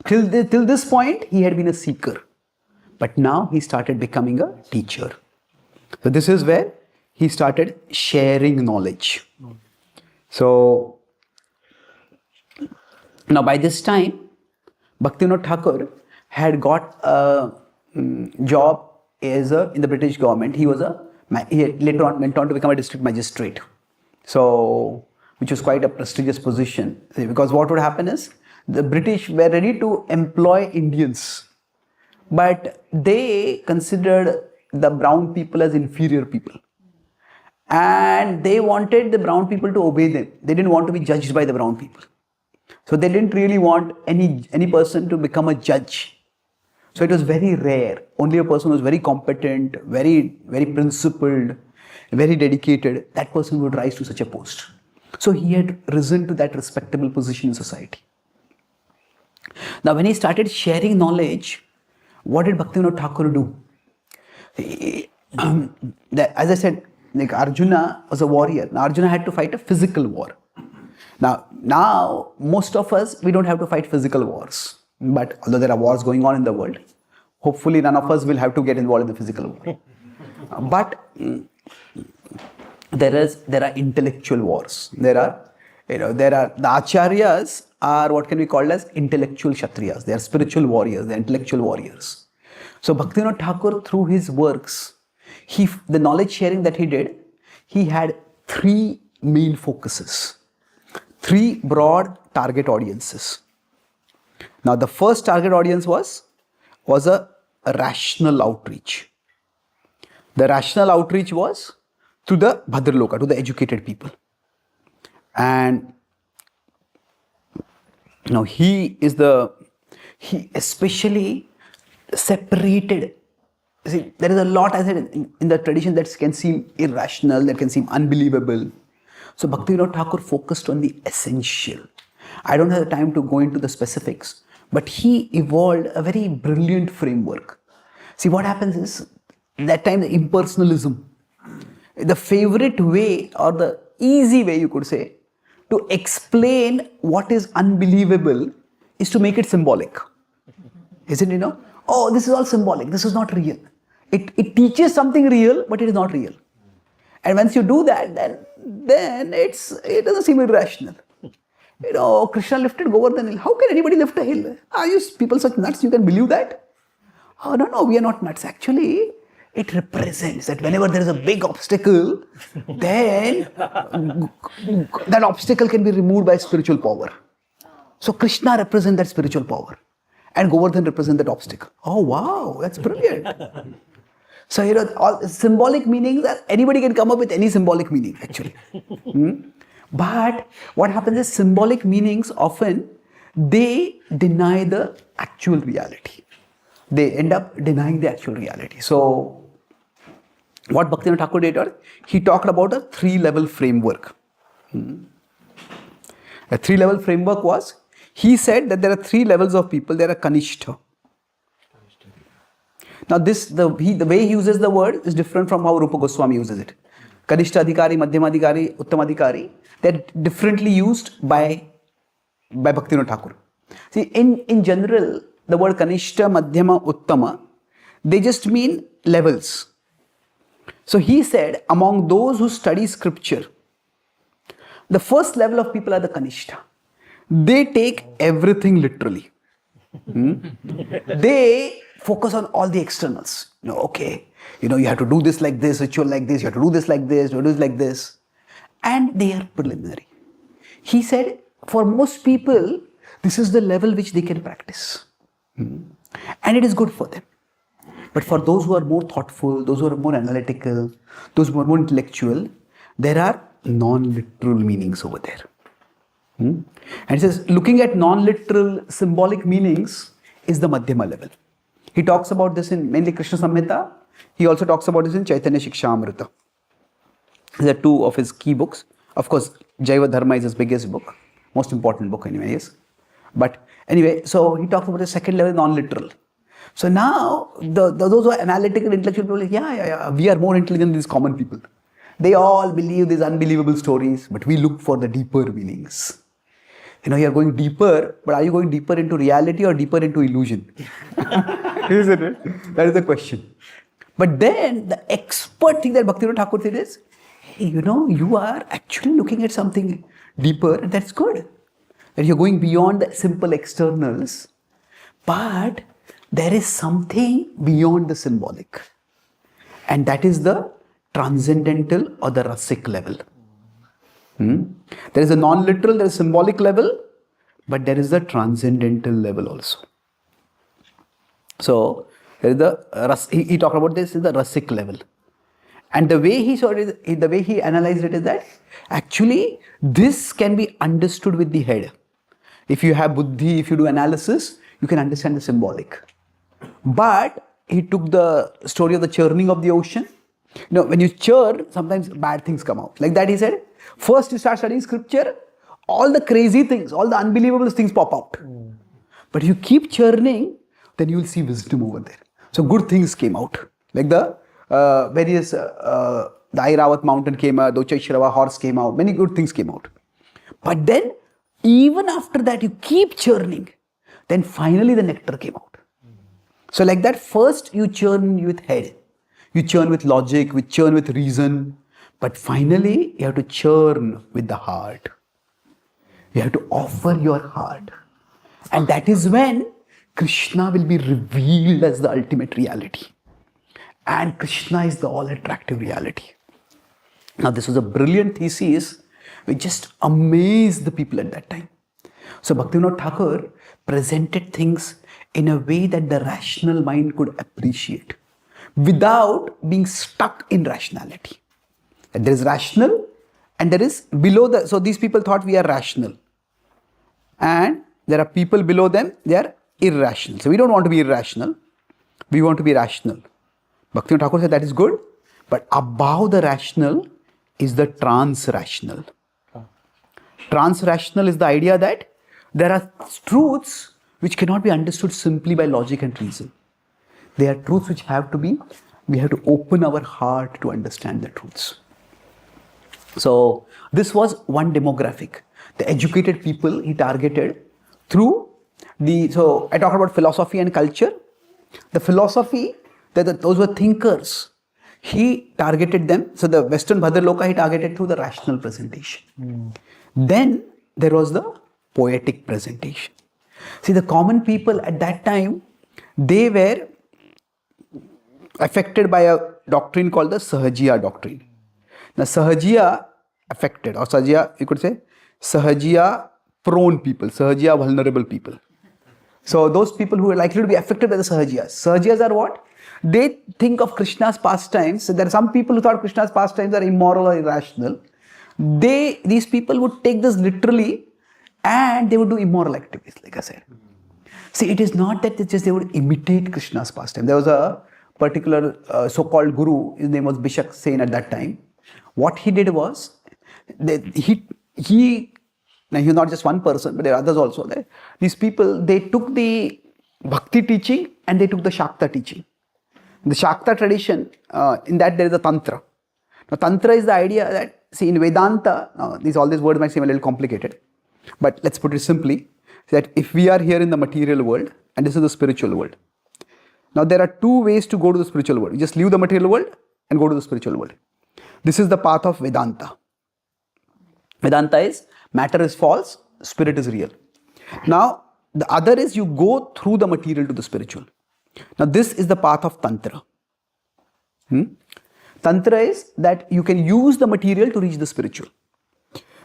Speaker 1: Till this point, he had been a seeker. But now he started becoming a teacher. So this is where he started sharing knowledge. So now by this time, Bhaktivinoda Thakur had got a job in the British government. He later on went on to become a district magistrate. So, which was quite a prestigious position. Because what would happen is, the British were ready to employ Indians, but they considered the brown people as inferior people. And they wanted the brown people to obey them. They didn't want to be judged by the brown people. So they didn't really want any person to become a judge. So it was very rare. Only a person who was very competent, very, very principled, very dedicated, that person would rise to such a post. So he had risen to that respectable position in society. Now when he started sharing knowledge, what did Bhaktivinoda Thakur do? As I said, like Arjuna was a warrior. Now Arjuna had to fight a physical war. Now most of us, we don't have to fight physical wars. But although there are wars going on in the world, hopefully none of us will have to get involved in the physical war. But there are intellectual wars. There are the acharyas are what can be called as intellectual kshatriyas. They are spiritual warriors. They are intellectual warriors. So Bhaktivinoda Thakur, through his works, the knowledge sharing that he did, he had 3 main focuses. 3 broad target audiences. Now, the first target audience was a rational outreach. The rational outreach was to the Bhadraloka, to the educated people. And now he especially separated. See, there is a lot, I said, in the tradition that can seem irrational, that can seem unbelievable. So Bhaktivinoda Thakur focused on the essential. I don't have the time to go into the specifics, but he evolved a very brilliant framework. See, what happens is, that time the impersonalism, the favorite way or the easy way, you could say, to explain what is unbelievable is to make it symbolic. Isn't it, oh, this is all symbolic, this is not real. It teaches something real, but it is not real. And once you do that, then it doesn't seem irrational. Krishna lifted Govardhan hill. How can anybody lift a hill? Are you people such nuts? You can believe that? Oh, no, we are not nuts. Actually, it represents that whenever there is a big obstacle, then that obstacle can be removed by spiritual power. So Krishna represents that spiritual power, and Govardhan represents that obstacle. Oh, wow, that's brilliant. So, all symbolic meanings, anybody can come up with any symbolic meaning, actually. But what happens is, symbolic meanings often, they deny the actual reality. They end up denying the actual reality. So, what Bhaktivinoda Thakur did, he talked about a 3-level framework. A 3-level framework was, he said that there are 3 levels of people. There are Kanishta. Now the way he uses the word is different from how Rupa Goswami uses it. Kanishta Adhikari, Madhyama Adhikari, Uttama Adhikari, they're differently used by Bhaktivinoda Thakur. See, in general, the word Kanishta, Madhyama, Uttama, they just mean levels. So he said, among those who study scripture, the first level of people are the Kanishta. They take everything literally. They focus on all the externals. Okay, you have to do this like this, ritual like this, you have to do this like this, you have to do this like this. And they are preliminary. He said, for most people, this is the level which they can practice. And it is good for them. But for those who are more thoughtful, those who are more analytical, those who are more intellectual, there are non-literal meanings over there. And he says, looking at non-literal symbolic meanings is the Madhyama level. He talks about this in mainly Krishna Samhita. He also talks about this in Chaitanya Shikshamrita. These are 2 of his key books. Of course, Jaiva Dharma is his biggest book, most important book anyways. But anyway, so he talks about the second level, non-literal. So now, those who are analytical, intellectual people, we are more intelligent than these common people. They all believe these unbelievable stories, but we look for the deeper meanings. You are going deeper, but are you going deeper into reality or deeper into illusion? Isn't it? That is the question. But then the expert thing that Bhaktivinoda Thakur said is, hey, you are actually looking at something deeper, and that's good. That you're going beyond the simple externals, but there is something beyond the symbolic. And that is the transcendental or the rasic level. There is a non-literal, there is a symbolic level, but there is a transcendental level also. So, there is he talked about this is the rasic level. And the way he saw it, the way he analyzed it is that actually this can be understood with the head. If you have buddhi, if you do analysis, you can understand the symbolic. But he took the story of the churning of the ocean. When you churn, sometimes bad things come out. Like that he said, first you start studying scripture, all the crazy things, all the unbelievable things pop out. But you keep churning, then you will see wisdom over there. So good things came out. Like the various, the Airavat mountain came out, the Uchai horse came out, many good things came out. But then, even after that, you keep churning, then finally the nectar came out. So like that, first you churn with head, you churn with logic, you churn with reason, but finally you have to churn with the heart. You have to offer your heart. And that is when Krishna will be revealed as the ultimate reality. And Krishna is the all-attractive reality. Now this was a brilliant thesis which just amazed the people at that time. So Bhaktivinoda Thakur presented things in a way that the rational mind could appreciate without being stuck in rationality. There is rational and there is below the, so these people thought we are rational. And there are people below them, they are irrational. So we don't want to be irrational, we want to be rational. Bhaktivinoda Thakur said that is good, but above the rational is the trans-rational. Trans-rational is the idea that there are truths which cannot be understood simply by logic and reason. They are truths which we have to open our heart to understand the truths. So this was one demographic. The educated people he targeted through so I talked about philosophy and culture. The philosophy, those were thinkers. He targeted them. So the Western Bhadraloka he targeted through the rational presentation. Then there was the poetic presentation. See, the common people at that time, they were affected by a doctrine called the Sahajiya doctrine. Now, Sahajiya affected, or Sahajiya, you could say, Sahajiya prone people, Sahajiya vulnerable people. So, those people who are likely to be affected by the Sahajiyas. Sahajiyas are what? They think of Krishna's pastimes. So, there are some people who thought Krishna's pastimes are immoral or irrational. These people would take this literally and they would do immoral activities, like I said. See, it is not that they would imitate Krishna's pastime. There was a particular so-called guru, his name was Bishak Sen at that time. What he did was, now he was not just one person, but there are others also. These people, they took the Bhakti teaching and they took the Shakta teaching. The Shakta tradition, in that there is a Tantra. Now, Tantra is the idea that, see, in Vedanta, all these words might seem a little complicated, but let's put it simply, that if we are here in the material world and this is the spiritual world. Now, there are two ways to go to the spiritual world. You just leave the material world and go to the spiritual world. This is the path of Vedanta. Vedanta is matter is false, spirit is real. Now, the other is you go through the material to the spiritual. Now, this is the path of Tantra. Tantra is that you can use the material to reach the spiritual.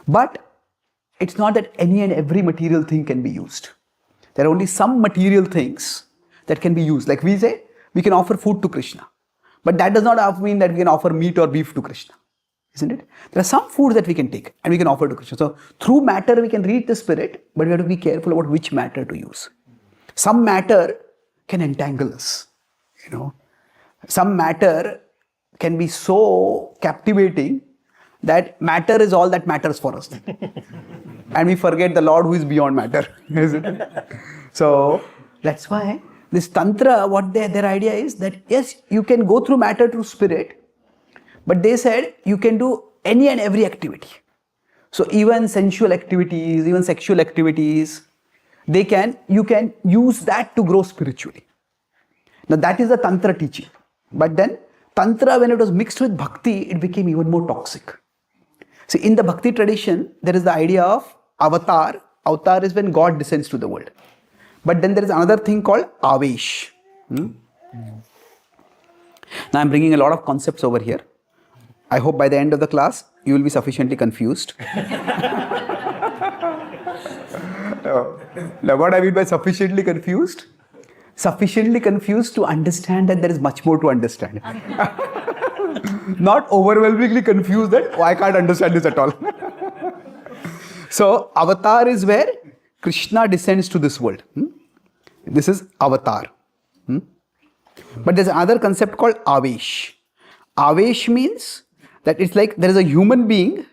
Speaker 1: But it's not that any and every material thing can be used. There are only some material things that can be used. Like we say, we can offer food to Krishna. But that does not mean that we can offer meat or beef to Krishna. Isn't it? There are some foods that we can take and we can offer to Krishna. So through matter we can reach the spirit, but we have to be careful about which matter to use. Some matter can entangle us. Some matter can be so captivating that matter is all that matters for us. And we forget the Lord who is beyond matter. Isn't it? So that's why this Tantra, what their idea is that yes, you can go through matter through spirit, but they said you can do any and every activity. So even sensual activities, even sexual activities, you can use that to grow spiritually. Now that is the Tantra teaching. But then Tantra, when it was mixed with Bhakti, it became even more toxic. See, in the Bhakti tradition, there is the idea of avatar. Avatar is when God descends to the world. But then there is another thing called Avesh. Now I'm bringing a lot of concepts over here. I hope by the end of the class, you will be sufficiently confused. Now what I mean by sufficiently confused? Sufficiently confused to understand that there is much more to understand. Not overwhelmingly confused that, I can't understand this at all. So, avatar is where Krishna descends to this world. This is avatar. But there's another concept called Avesh. Avesh means that it's like there is a human being,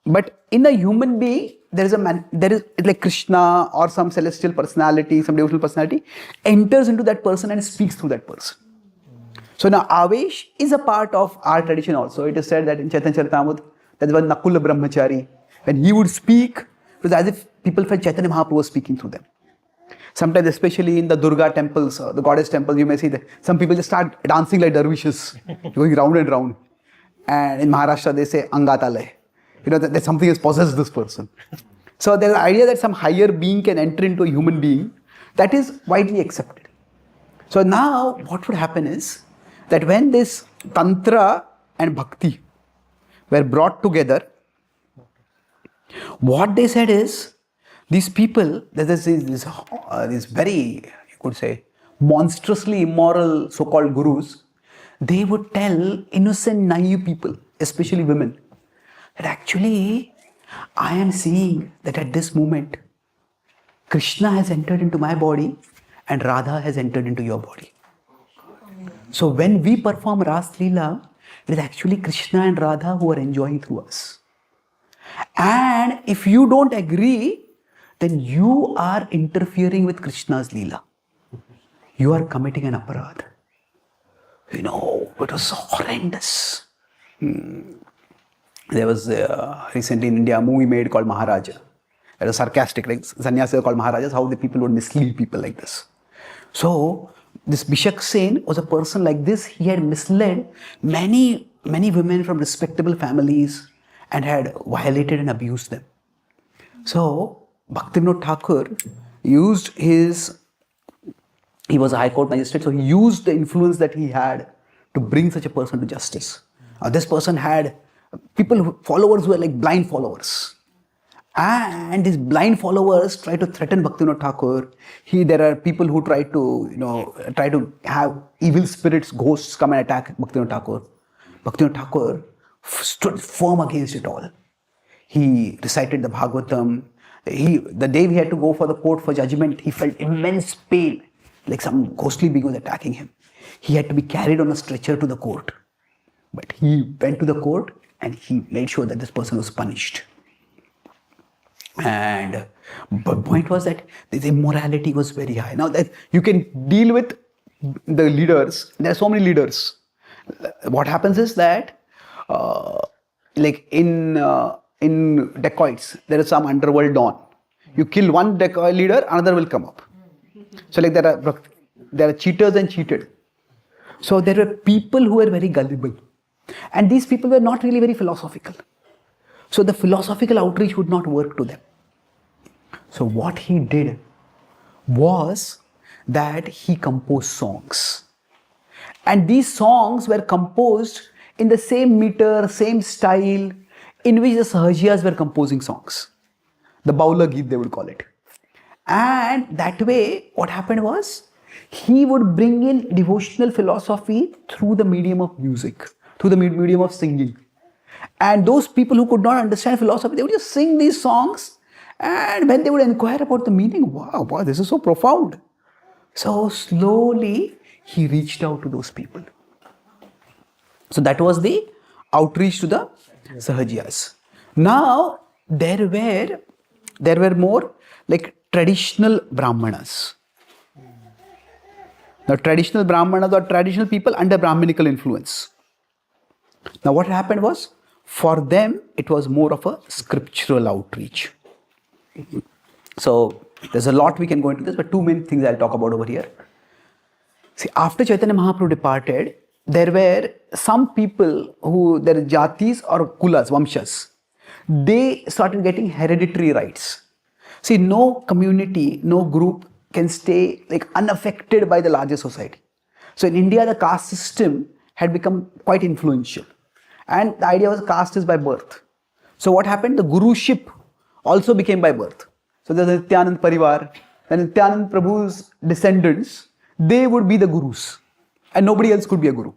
Speaker 1: but in a human being, it's like Krishna or some celestial personality, some devotional personality enters into that person and speaks through that person. So now Avesh is a part of our tradition also. It is said that in Chaitanya Charitamrita, that was Nakula Brahmachari. When he would speak, it was as if people felt Chaitanya Mahaprabhu was speaking through them. Sometimes, especially in the Durga temples, the goddess temples, you may see that some people just start dancing like dervishes, going round and round. And in Maharashtra, they say Angatalay. That something has possessed this person. So there's the idea that some higher being can enter into a human being. That is widely accepted. So now, what would happen is that when this Tantra and Bhakti were brought together, what they said is These people, there's this very, you could say, monstrously immoral so-called gurus, they would tell innocent, naive people, especially women, that actually, I am seeing that at this moment, Krishna has entered into my body and Radha has entered into your body. So when we perform Ras Leela, it is actually Krishna and Radha who are enjoying through us. And if you don't agree, then you are interfering with Krishna's Leela. You are committing an aparadh. You know, it was horrendous. There was recently in India a movie made called Maharaja. It was sarcastic, like sannyasis called Maharajas, how the people would mislead people like this. So, this Bishak Sen was a person like this. He had misled many women from respectable families and had violated and abused them. So, Bhaktivinoda Thakur used he was a high court magistrate, so he used the influence that he had to bring such a person to justice. This person had followers who were like blind followers. And these blind followers try to threaten Bhaktivinoda Thakur. There are people who try to have evil spirits, ghosts come and attack Bhaktivinoda Thakur. Bhaktivinoda Thakur stood firm against it all. He recited the Bhagavatam. The day he had to go for the court for judgment, he felt immense pain, like some ghostly being was attacking him. He had to be carried on a stretcher to the court. But he went to the court and he made sure that this person was punished. And the point was that this immorality was very high. Now that you can deal with the leaders, there are so many leaders. What happens is that, like in dacoits, there is some underworld dawn. You kill one dacoit leader, another will come up. So like there are cheaters and cheated. So there were people who were very gullible. And these people were not really very philosophical. So the philosophical outreach would not work to them. So what he did was that he composed songs. And these songs were composed in the same meter, same style in which the Sahajiyas were composing songs. The Baula Geet, they would call it. And that way, what happened was, he would bring in devotional philosophy through the medium of music, through the medium of singing. And those people who could not understand philosophy, they would just sing these songs. And when they would inquire about the meaning, wow, this is so profound. So slowly, he reached out to those people. So that was the outreach to the Sahajiyas. Now, there were more like traditional Brahmanas. Now, traditional Brahmanas or traditional people under Brahminical influence. Now, what happened was, for them, it was more of a scriptural outreach. So, there's a lot we can go into this, but two main things I'll talk about over here. See, after Chaitanya Mahaprabhu departed, there were some people who, their jatis or kulas, vamshas, they started getting hereditary rights. See, no community, no group can stay like unaffected by the larger society. So in India, the caste system had become quite influential. And the idea was caste is by birth. So what happened? The guruship also became by birth. So there's the Nityanand Parivar, and Nityanand Prabhu's descendants, they would be the gurus. And nobody else could be a guru.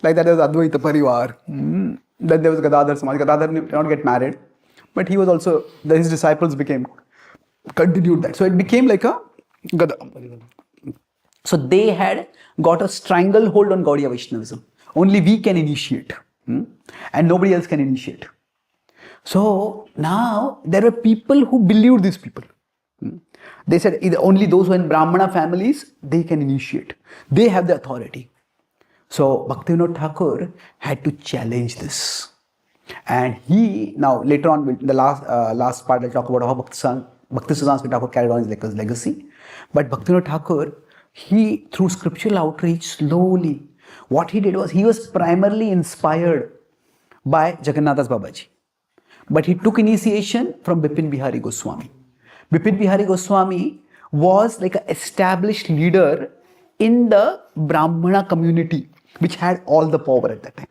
Speaker 1: Like that, there was Advaita Parivar. Then there was Gadadhar Samaj. Gadadhar did not get married. But he was also, his disciples continued that. So it became like a Gadadhar. So they had got a stranglehold on Gaudiya Vaishnavism. Only we can initiate. And nobody else can initiate. So now there were people who believed these people. They said only those who are in Brahmana families, they can initiate. They have the authority. So Bhaktivinoda Thakur had to challenge this. And he, now later on, in the last part, I'll talk about how Bhaktisiddhanta Thakur carried on his legacy. But Bhaktivinoda Thakur, he, through scriptural outreach, slowly, what he did was, he was primarily inspired by Jagannathas Babaji. But he took initiation from Bipin Bihari Goswami. Bipin Bihari Goswami was like an established leader in the Brahmana community, which had all the power at that time.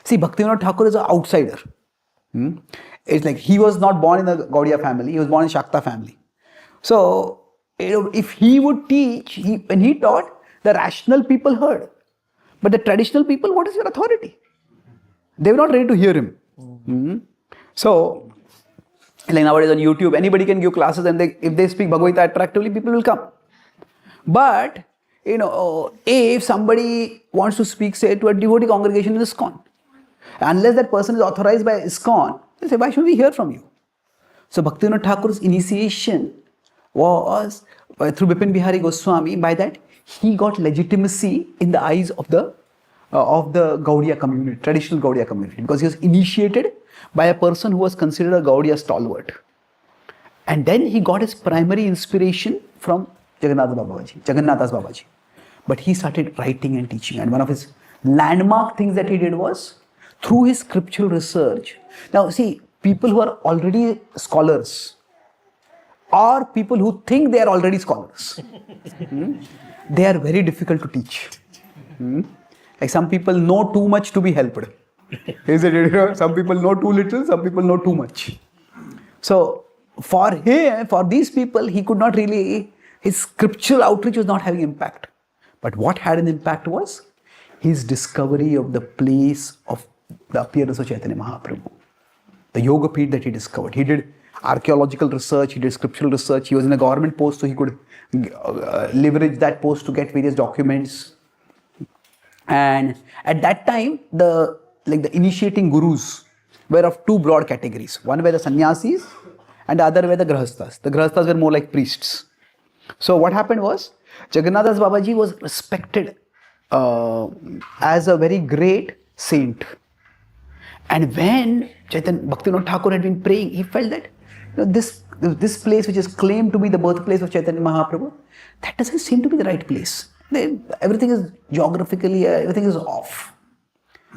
Speaker 1: See, Bhaktivinoda Thakur is an outsider. It's like he was not born in the Gaudiya family, he was born in Shakta family. So, if he would teach, when he taught, the rational people heard. But the traditional people, what is your authority? They were not ready to hear him. So, like nowadays on YouTube, anybody can give classes, and if they speak Bhagavad Gita attractively, people will come. But, if somebody wants to speak, say, to a devotee congregation in ISKCON, unless that person is authorized by ISKCON, they say, why should we hear from you? So, Bhaktivinoda Thakur's initiation was through Bipin Bihari Goswami. By that, he got legitimacy in the eyes of the Gaudiya community, traditional Gaudiya community, because he was initiated by a person who was considered a Gaudiya stalwart. And then he got his primary inspiration from Jagannathas Babaji. But he started writing and teaching, and one of his landmark things that he did was through his scriptural research. Now see, people who are already scholars or people who think they are already scholars, they are very difficult to teach. Like some people know too much to be helped. Is it? Some people know too little, some people know too much. So for these people, he could not really, his scriptural outreach was not having impact. But what had an impact was his discovery of the place of the appearance of Chaitanya Mahaprabhu. The Yoga Peeth that he discovered. He did archaeological research, he did scriptural research, he was in a government post, so he could leverage that post to get various documents. And at that time, the initiating gurus were of two broad categories. One were the sannyasis and the other were the grahasthas. The grahasthas were more like priests. So what happened was, Jagannathas Babaji was respected as a very great saint. And when Bhaktivinoda Thakur had been praying, he felt that this place which is claimed to be the birthplace of Chaitanya Mahaprabhu, that doesn't seem to be the right place. Everything is geographically, everything is off.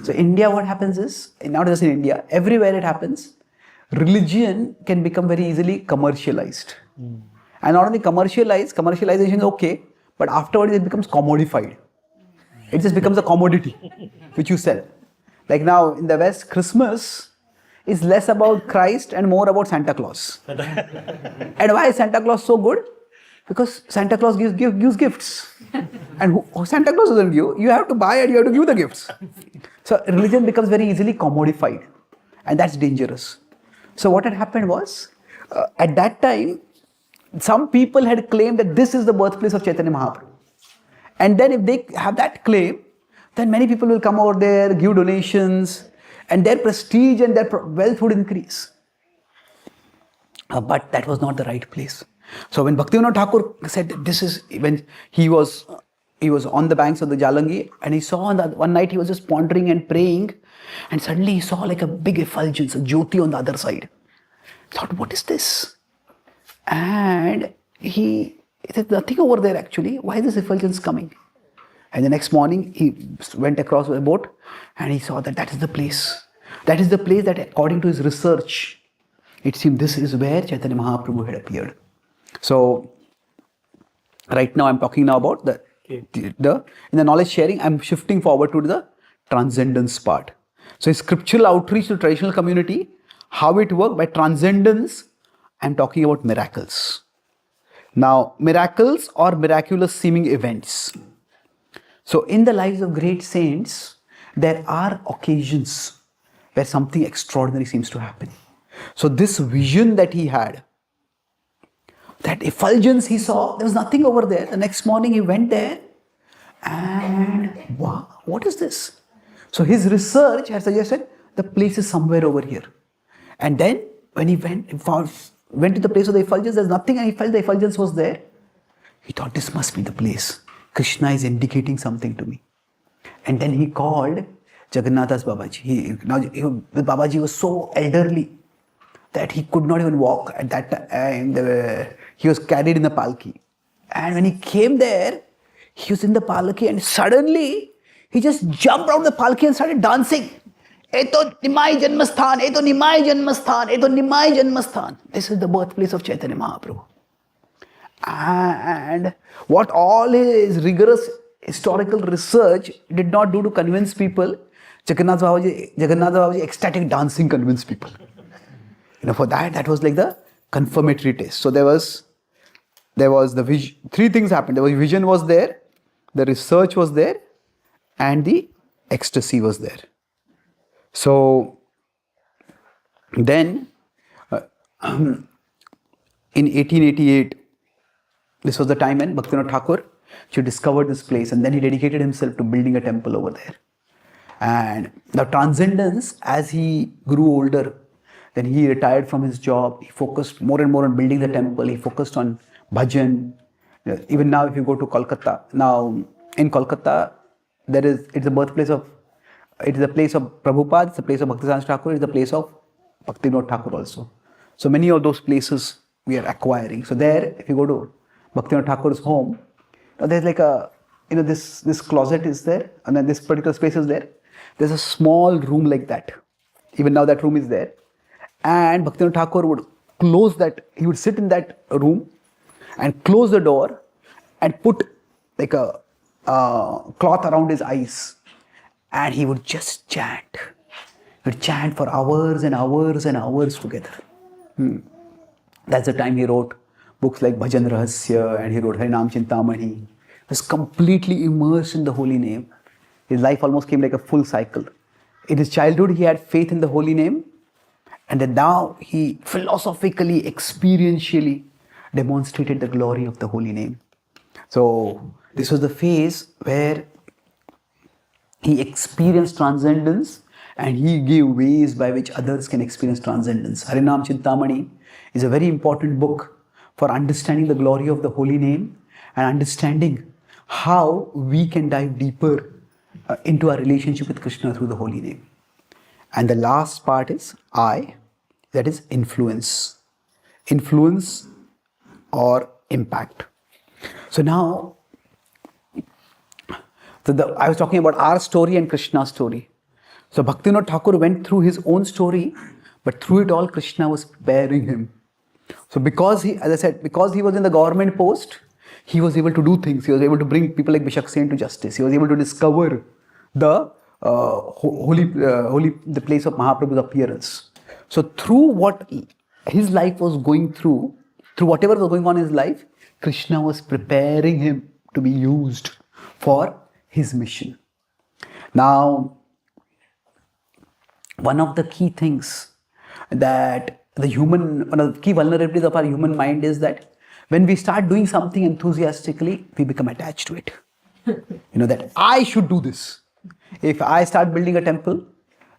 Speaker 1: So India, what happens is, not just in India, everywhere it happens, religion can become very easily commercialized. And not only commercialization is okay, but afterwards it becomes commodified. It just becomes a commodity which you sell. Like now in the West, Christmas is less about Christ and more about Santa Claus. And why is Santa Claus so good? Because Santa Claus gives gifts. And Santa Claus doesn't give, you have to buy and you have to give the gifts. So religion becomes very easily commodified. And that's dangerous. So what had happened was, at that time, some people had claimed that this is the birthplace of Chaitanya Mahaprabhu. And then if they have that claim, then many people will come over there, give donations, and their prestige and their wealth would increase. But that was not the right place. So when Bhaktivinoda Thakur said that this is, when he was on the banks of the Jalangi, and he saw one night he was just pondering and praying, and suddenly he saw like a big effulgence, a jyoti on the other side. He thought, what is this? And he said, nothing over there actually. Why is this effulgence coming? And the next morning, he went across with a boat and he saw that is the place. That is the place that, according to his research, it seemed this is where Chaitanya Mahaprabhu had appeared. So, right now I'm talking now about in the knowledge sharing, I'm shifting forward to the transcendence part. So, scriptural outreach to traditional community, how it worked by transcendence, I'm talking about miracles. Now, miracles or miraculous seeming events. So, in the lives of great saints, there are occasions where something extraordinary seems to happen. So, this vision that he had, that effulgence he saw, there was nothing over there. The next morning he went there and wow, what is this? So, his research had suggested the place is somewhere over here. And then when he went to the place of the effulgence, there's nothing, and he felt the effulgence was there. He thought, this must be the place. Krishna is indicating something to me. And then he called Jagannathas Babaji. Babaji was so elderly that he could not even walk at that time. He was carried in a palki. And when he came there, he was in the palki and suddenly he just jumped out of the palki and started dancing. Eto Nimai Janmasthan, Eto Nimai Janmasthan, Eto Nimai Janmasthan. This is the birthplace of Chaitanya Mahaprabhu. And what all his rigorous historical research did not do to convince people, Jagannath Babaji ecstatic dancing convinced people. For that was like the confirmatory test. So there was there was the vision. Three things happened. There was vision was there, the research was there, and the ecstasy was there. So then, in 1888, this was the time when Bhaktivinoda Thakur, she discovered this place, and then he dedicated himself to building a temple over there. And the transcendence, as he grew older, then he retired from his job. He focused more and more on building the temple. He focused on bhajan. Even now, if you go to Kolkata, now in Kolkata, it's the birthplace of, it is the place of Prabhupada, it's the place of Bhaktisiddhanta Thakur, it's the place of Bhaktivinoda Thakur also. So many of those places we are acquiring. So there, if you go to Bhaktivinoda Thakur's home, there's like a, this closet is there, and then this particular space is there. There's a small room like that. Even now that room is there. And Bhaktivinoda Thakur would close that, he would sit in that room and close the door and put like a cloth around his eyes. And he would just chant. He would chant for hours and hours and hours together. That's the time he wrote books like Bhajan Rahasya, and he wrote Harinam Chintamani. He was completely immersed in the holy name. His life almost came like a full cycle. In his childhood, he had faith in the holy name, and then now he philosophically, experientially demonstrated the glory of the holy name. So this was the phase where he experienced transcendence, and he gave ways by which others can experience transcendence. Harinam Chintamani is a very important book for understanding the glory of the holy name and understanding how we can dive deeper into our relationship with Krishna through the holy name. And the last part is I, that is influence. Influence or impact. So now, I was talking about our story and Krishna's story. So Bhaktivinoda Thakur went through his own story, but through it all, Krishna was preparing him. So because he, as I said, because he was in the government post, he was able to do things. He was able to bring people like Bishaksen to justice. He was able to discover the the place of Mahaprabhu's appearance. So through what his life was going through whatever was going on in his life, Krishna was preparing him to be used for his mission. Now, one of the key things that one of the key vulnerabilities of our human mind is that when we start doing something enthusiastically, we become attached to it. That I should do this. If I start building a temple,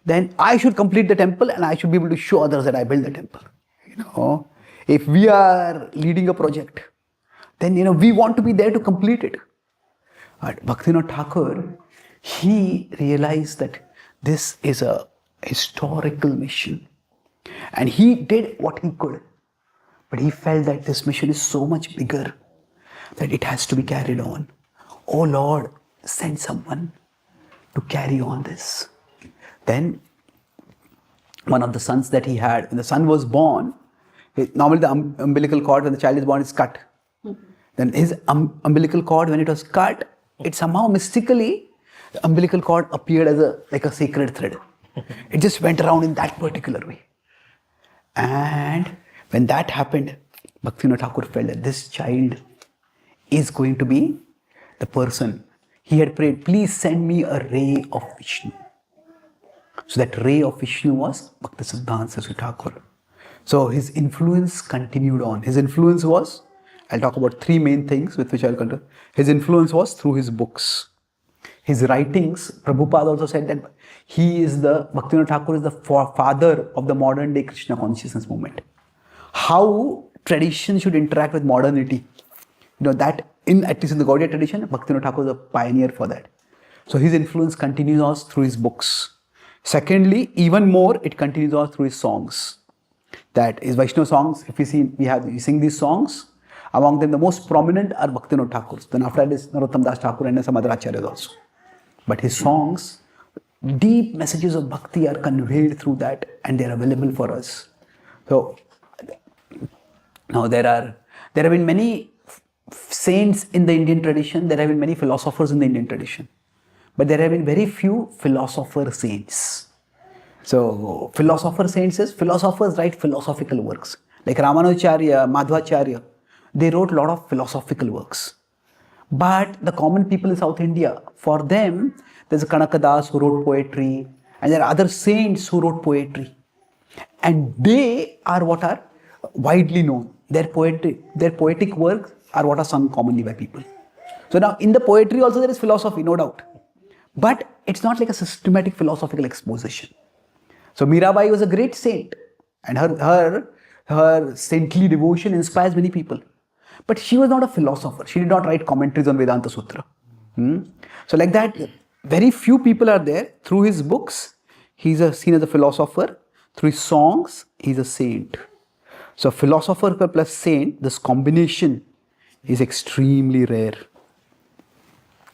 Speaker 1: then I should complete the temple and I should be able to show others that I built the temple. If we are leading a project, then we want to be there to complete it. But Bhaktivinoda Thakur, he realized that this is a historical mission. And he did what he could. But he felt that this mission is so much bigger that it has to be carried on. Oh Lord, send someone to carry on this. Then one of the sons that he had, when the son was born, normally the umbilical cord when the child is born is cut. Then his umbilical cord, when it was cut, it somehow mystically, the umbilical cord appeared as like a sacred thread. It just went around in that particular way. And when that happened, Bhaktivinoda Thakur felt that this child is going to be the person. He had prayed, please send me a ray of Vishnu. So that ray of Vishnu was Bhaktisiddhanta Saraswati Thakur. So his influence continued on. His influence was, I'll talk about three main things with which I'll continue. His influence was through his books. His writings, Prabhupada also said that Bhaktivinoda Thakur is the father of the modern day Krishna consciousness movement. How tradition should interact with modernity. That at least in the Gaudiya tradition, Bhaktivinoda Thakur is a pioneer for that. So his influence continues on through his books. Secondly, even more, it continues on through his songs. That is Vaishnava songs. If we sing these songs, among them the most prominent are Bhaktivinoda Thakur's. Then after that is Narottam Das Thakur and some other acharyas also. But his songs, deep messages of bhakti are conveyed through that, and they are available for us. So now there have been many saints in the Indian tradition. There have been many philosophers in the Indian tradition, but there have been very few philosopher saints. So philosopher saints is philosophers write philosophical works like Ramanujacharya, Madhvacharya. they wrote a lot of philosophical works. But the common people in South India, for them, there's a Kanakadas who wrote poetry, and there are other saints who wrote poetry. And they are what are widely known. Their poetic works are what are sung commonly by people. So now in the poetry also there is philosophy, no doubt. But it's not like a systematic philosophical exposition. So Mirabai was a great saint, and her saintly devotion inspires many people. But she was not a philosopher. She did not write commentaries on Vedanta Sutra. So like that, very few people are there. Through his books, he's seen as a philosopher. Through his songs, he's a saint. So philosopher plus saint, this combination is extremely rare.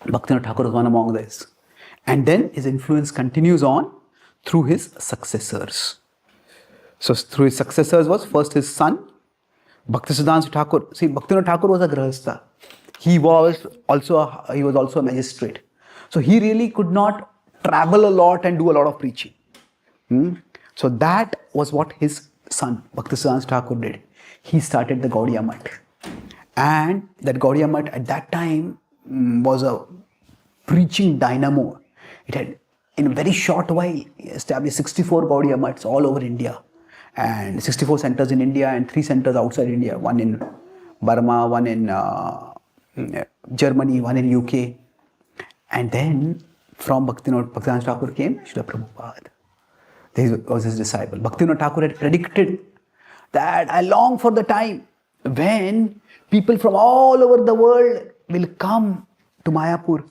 Speaker 1: Bhaktivinoda Thakur was one among these. And then his influence continues on through his successors. So through his successors was first his son, Bhaktisiddhanta Thakur. See, Bhaktivinoda Thakur was a grahastha. He was also a magistrate. So he really could not travel a lot and do a lot of preaching. So that was what his son, Bhaktisiddhanta Thakur, did. He started the Gaudiya Math. And that Gaudiya Math at that time was a preaching dynamo. It had, in a very short while, established 64 Gaudiya Maths all over India. And 64 centers in India and 3 centers outside India. One in Burma, one in Germany, one in UK. And then from Bhaktivinoda Thakur came Srila Prabhupada. This was his disciple. Bhaktivinoda Thakur had predicted that I long for the time when people from all over the world will come to Mayapur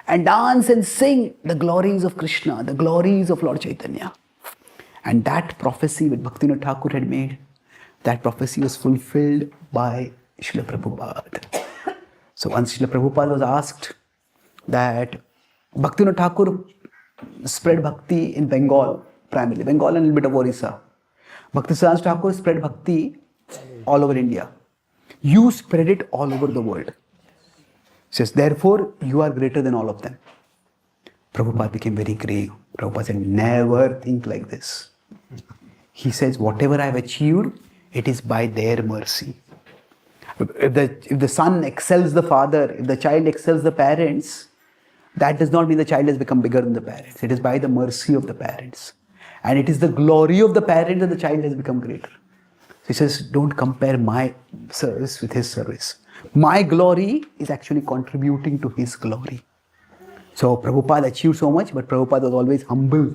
Speaker 1: and dance and sing the glories of Krishna, the glories of Lord Chaitanya. And that prophecy which Bhaktivinoda Thakur had made, that prophecy was fulfilled by Srila Prabhupada. So once Srila Prabhupada was asked that Bhaktivinoda Thakur spread bhakti in Bengal, primarily Bengal and a little bit of Orissa. Bhaktisiddhanta Thakur spread bhakti all over India. You spread it all over the world. He says, therefore, you are greater than all of them. Prabhupada became very grave. Prabhupada said, never think like this. He says, whatever I have achieved, it is by their mercy. If the son excels the father, if the child excels the parents, that does not mean the child has become bigger than the parents. It is by the mercy of the parents. And it is the glory of the parents that the child has become greater. So he says, don't compare my service with his service. My glory is actually contributing to his glory. So Prabhupada achieved so much, but Prabhupada was always humble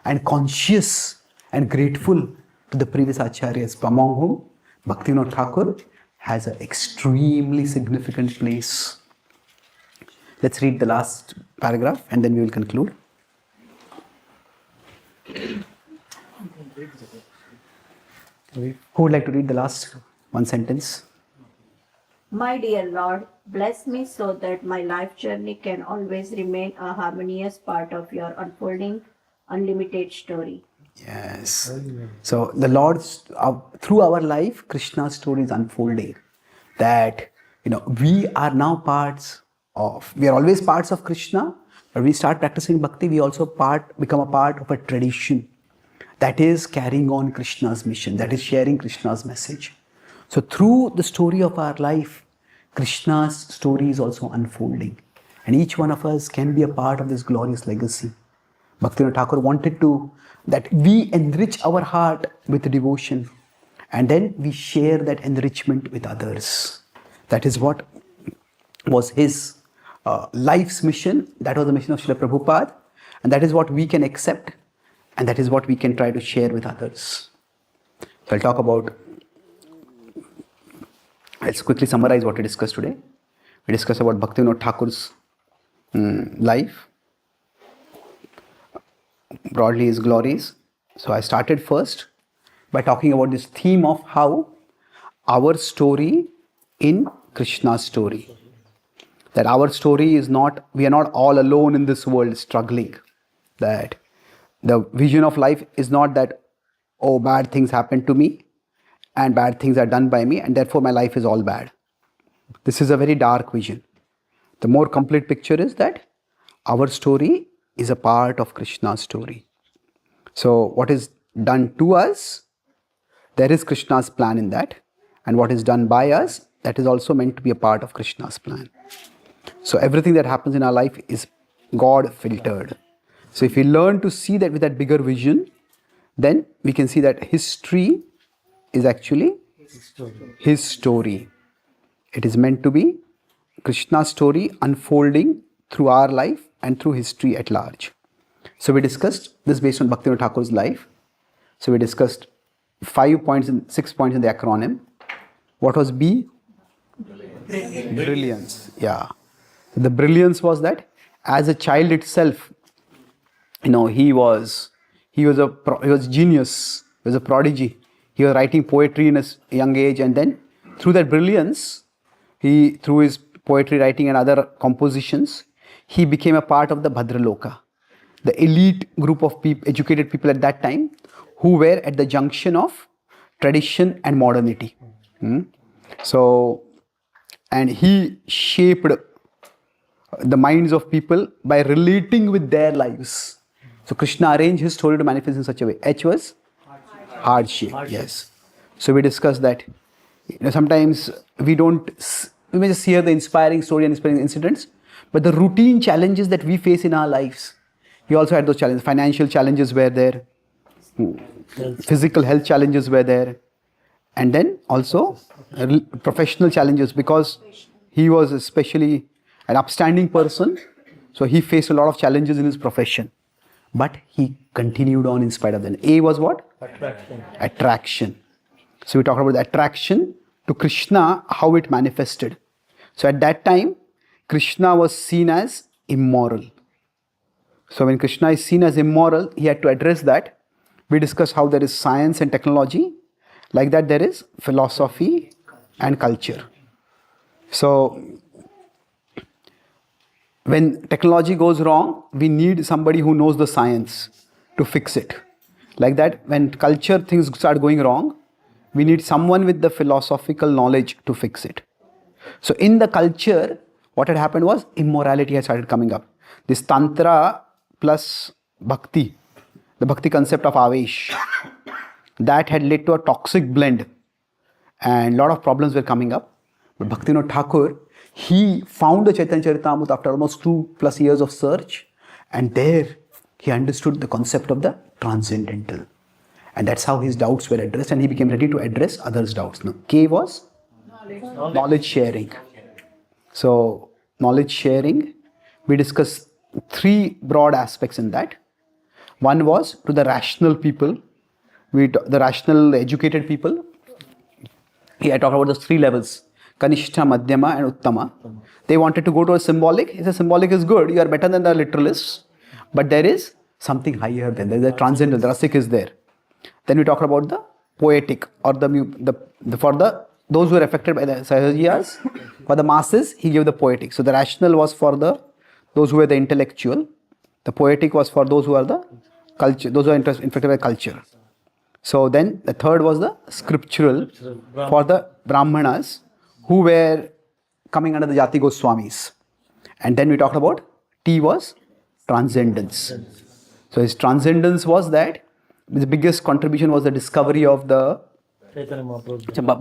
Speaker 1: and conscious and grateful to the previous acharyas, among whom Bhaktivinoda Thakur has an extremely significant place. Let's read the last paragraph and then we will conclude. Who would like to read the last one sentence?
Speaker 4: My dear Lord, bless me so that my life journey can always remain a harmonious part of your unfolding, unlimited story.
Speaker 1: Yes. So the Lord's, through our life, Krishna's story is unfolding. That, we are now we are always parts of Krishna, but we start practicing bhakti, we also become a part of a tradition that is carrying on Krishna's mission, that is sharing Krishna's message. So through the story of our life, Krishna's story is also unfolding. And each one of us can be a part of this glorious legacy. Bhaktivinoda Thakur wanted that we enrich our heart with devotion and then we share that enrichment with others. That is what was his life's mission. That was the mission of Srila Prabhupada. And that is what we can accept and that is what we can try to share with others. So let's quickly summarize what we discussed today. We discussed about Bhaktivinoda Thakur's life, broadly his glories. So I started first by talking about this theme of how our story in Krishna's story. That our story is not, we are not all alone in this world struggling. That the vision of life is not that, oh, bad things happen to me and bad things are done by me and therefore my life is all bad. This is a very dark vision. The more complete picture is that our story is a part of Krishna's story. So what is done to us, there is Krishna's plan in that, and what is done by us that is also meant to be a part of Krishna's plan. So everything that happens in our life is God filtered. So if we learn to see that with that bigger vision, then we can see that history is actually his story. It is meant to be Krishna's story unfolding through our life and through history at large. So we discussed this based on Bhaktivinoda Thakur's life. So we discussed 5 points and 6 points in the acronym. What was B? Brilliance. Yeah. The brilliance was that as a child itself, he was genius. He was a prodigy. He was writing poetry in his young age, and then through that brilliance, through his poetry writing and other compositions, he became a part of the Bhadraloka, the elite group of educated people at that time, who were at the junction of tradition and modernity. So, and he shaped the minds of people by relating with their lives. So Krishna arranged his story to manifest in such a way. H was hardship. Yes. So we discussed that sometimes we may just hear the inspiring story and inspiring incidents, but the routine challenges that we face in our lives, we also had those challenges. Financial challenges were there, physical health challenges were there, and then also professional challenges, because he was especially an upstanding person, so he faced a lot of challenges in his profession, but he continued on in spite of them. A was what? Attraction. So we talked about the attraction to Krishna, how it manifested. So at that time, Krishna was seen as immoral. So when Krishna is seen as immoral, he had to address that. We discussed how there is science and technology. Like that, there is philosophy and culture. So when technology goes wrong, we need somebody who knows the science to fix it. Like that, when culture things start going wrong, we need someone with the philosophical knowledge to fix it. So in the culture, what had happened was immorality had started coming up. This Tantra plus Bhakti, the Bhakti concept of Avesh, that had led to a toxic blend, and a lot of problems were coming up. But Bhaktivinoda Thakur, he found the Chaitanya Charitamrita after almost 2+ years of search, and there he understood the concept of the transcendental. And that's how his doubts were addressed, and he became ready to address others' doubts. Now, K was knowledge sharing. So, knowledge sharing, we discussed 3 broad aspects in that. One was to the rational people, the rational, educated people. Here I talk about those 3 levels: Kanishta, Madhyama, and Uttama. They wanted to go to a symbolic. He said symbolic is good, you are better than the literalists, but there is something higher than that. The transcendental, the Rasik is there. Then we talk about the poetic, or for those who are affected by the Sahajiyas. For the masses, he gave the poetic. So the rational was for those who are the intellectual. The poetic was for those who are the culture, those who are infected by culture. So then the third was the scriptural for the Brahmanas who were coming under the Jati Goswamis. And then we talked about T was transcendence. So his transcendence was that his biggest contribution was the discovery of the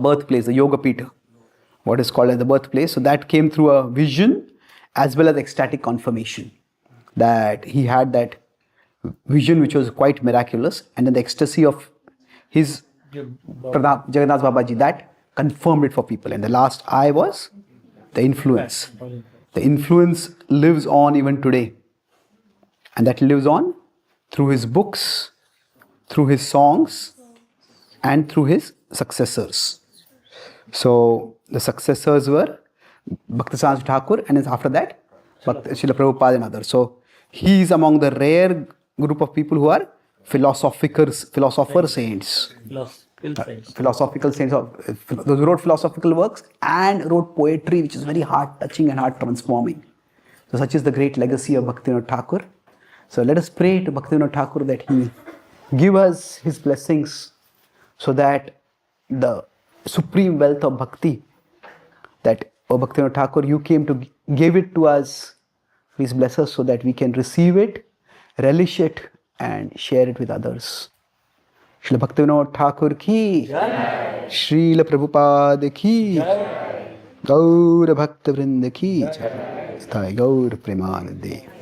Speaker 1: birthplace, the Yoga Pita, what is called as the birthplace. So that came through a vision as well as ecstatic confirmation, that he had that vision which was quite miraculous, and then the ecstasy of his Jagannath Babaji, that confirmed it for people. And the last I was the influence. The influence lives on even today, and that lives on through his books, through his songs, and through his successors. So the successors were Bhaktivinoda Thakur, and after that Srila Prabhupada and others. So he is among the rare group of people who are philosopher saints. Philosophical saints, those who wrote philosophical works and wrote poetry which is very heart touching and heart transforming. So such is the great legacy of Bhaktivinoda Thakur. So let us pray to Bhaktivinoda Thakur that he give us his blessings, so that the supreme wealth of bhakti, that Bhaktivinoda Thakur, you came to give it to us, please bless us so that we can receive it, relish it, and share it with others. Srila Bhaktivinoda Thakur ki, Srila Prabhupada ki. Gaur Bhakta Vrinda ki jai. Sthai Gaur Premanande.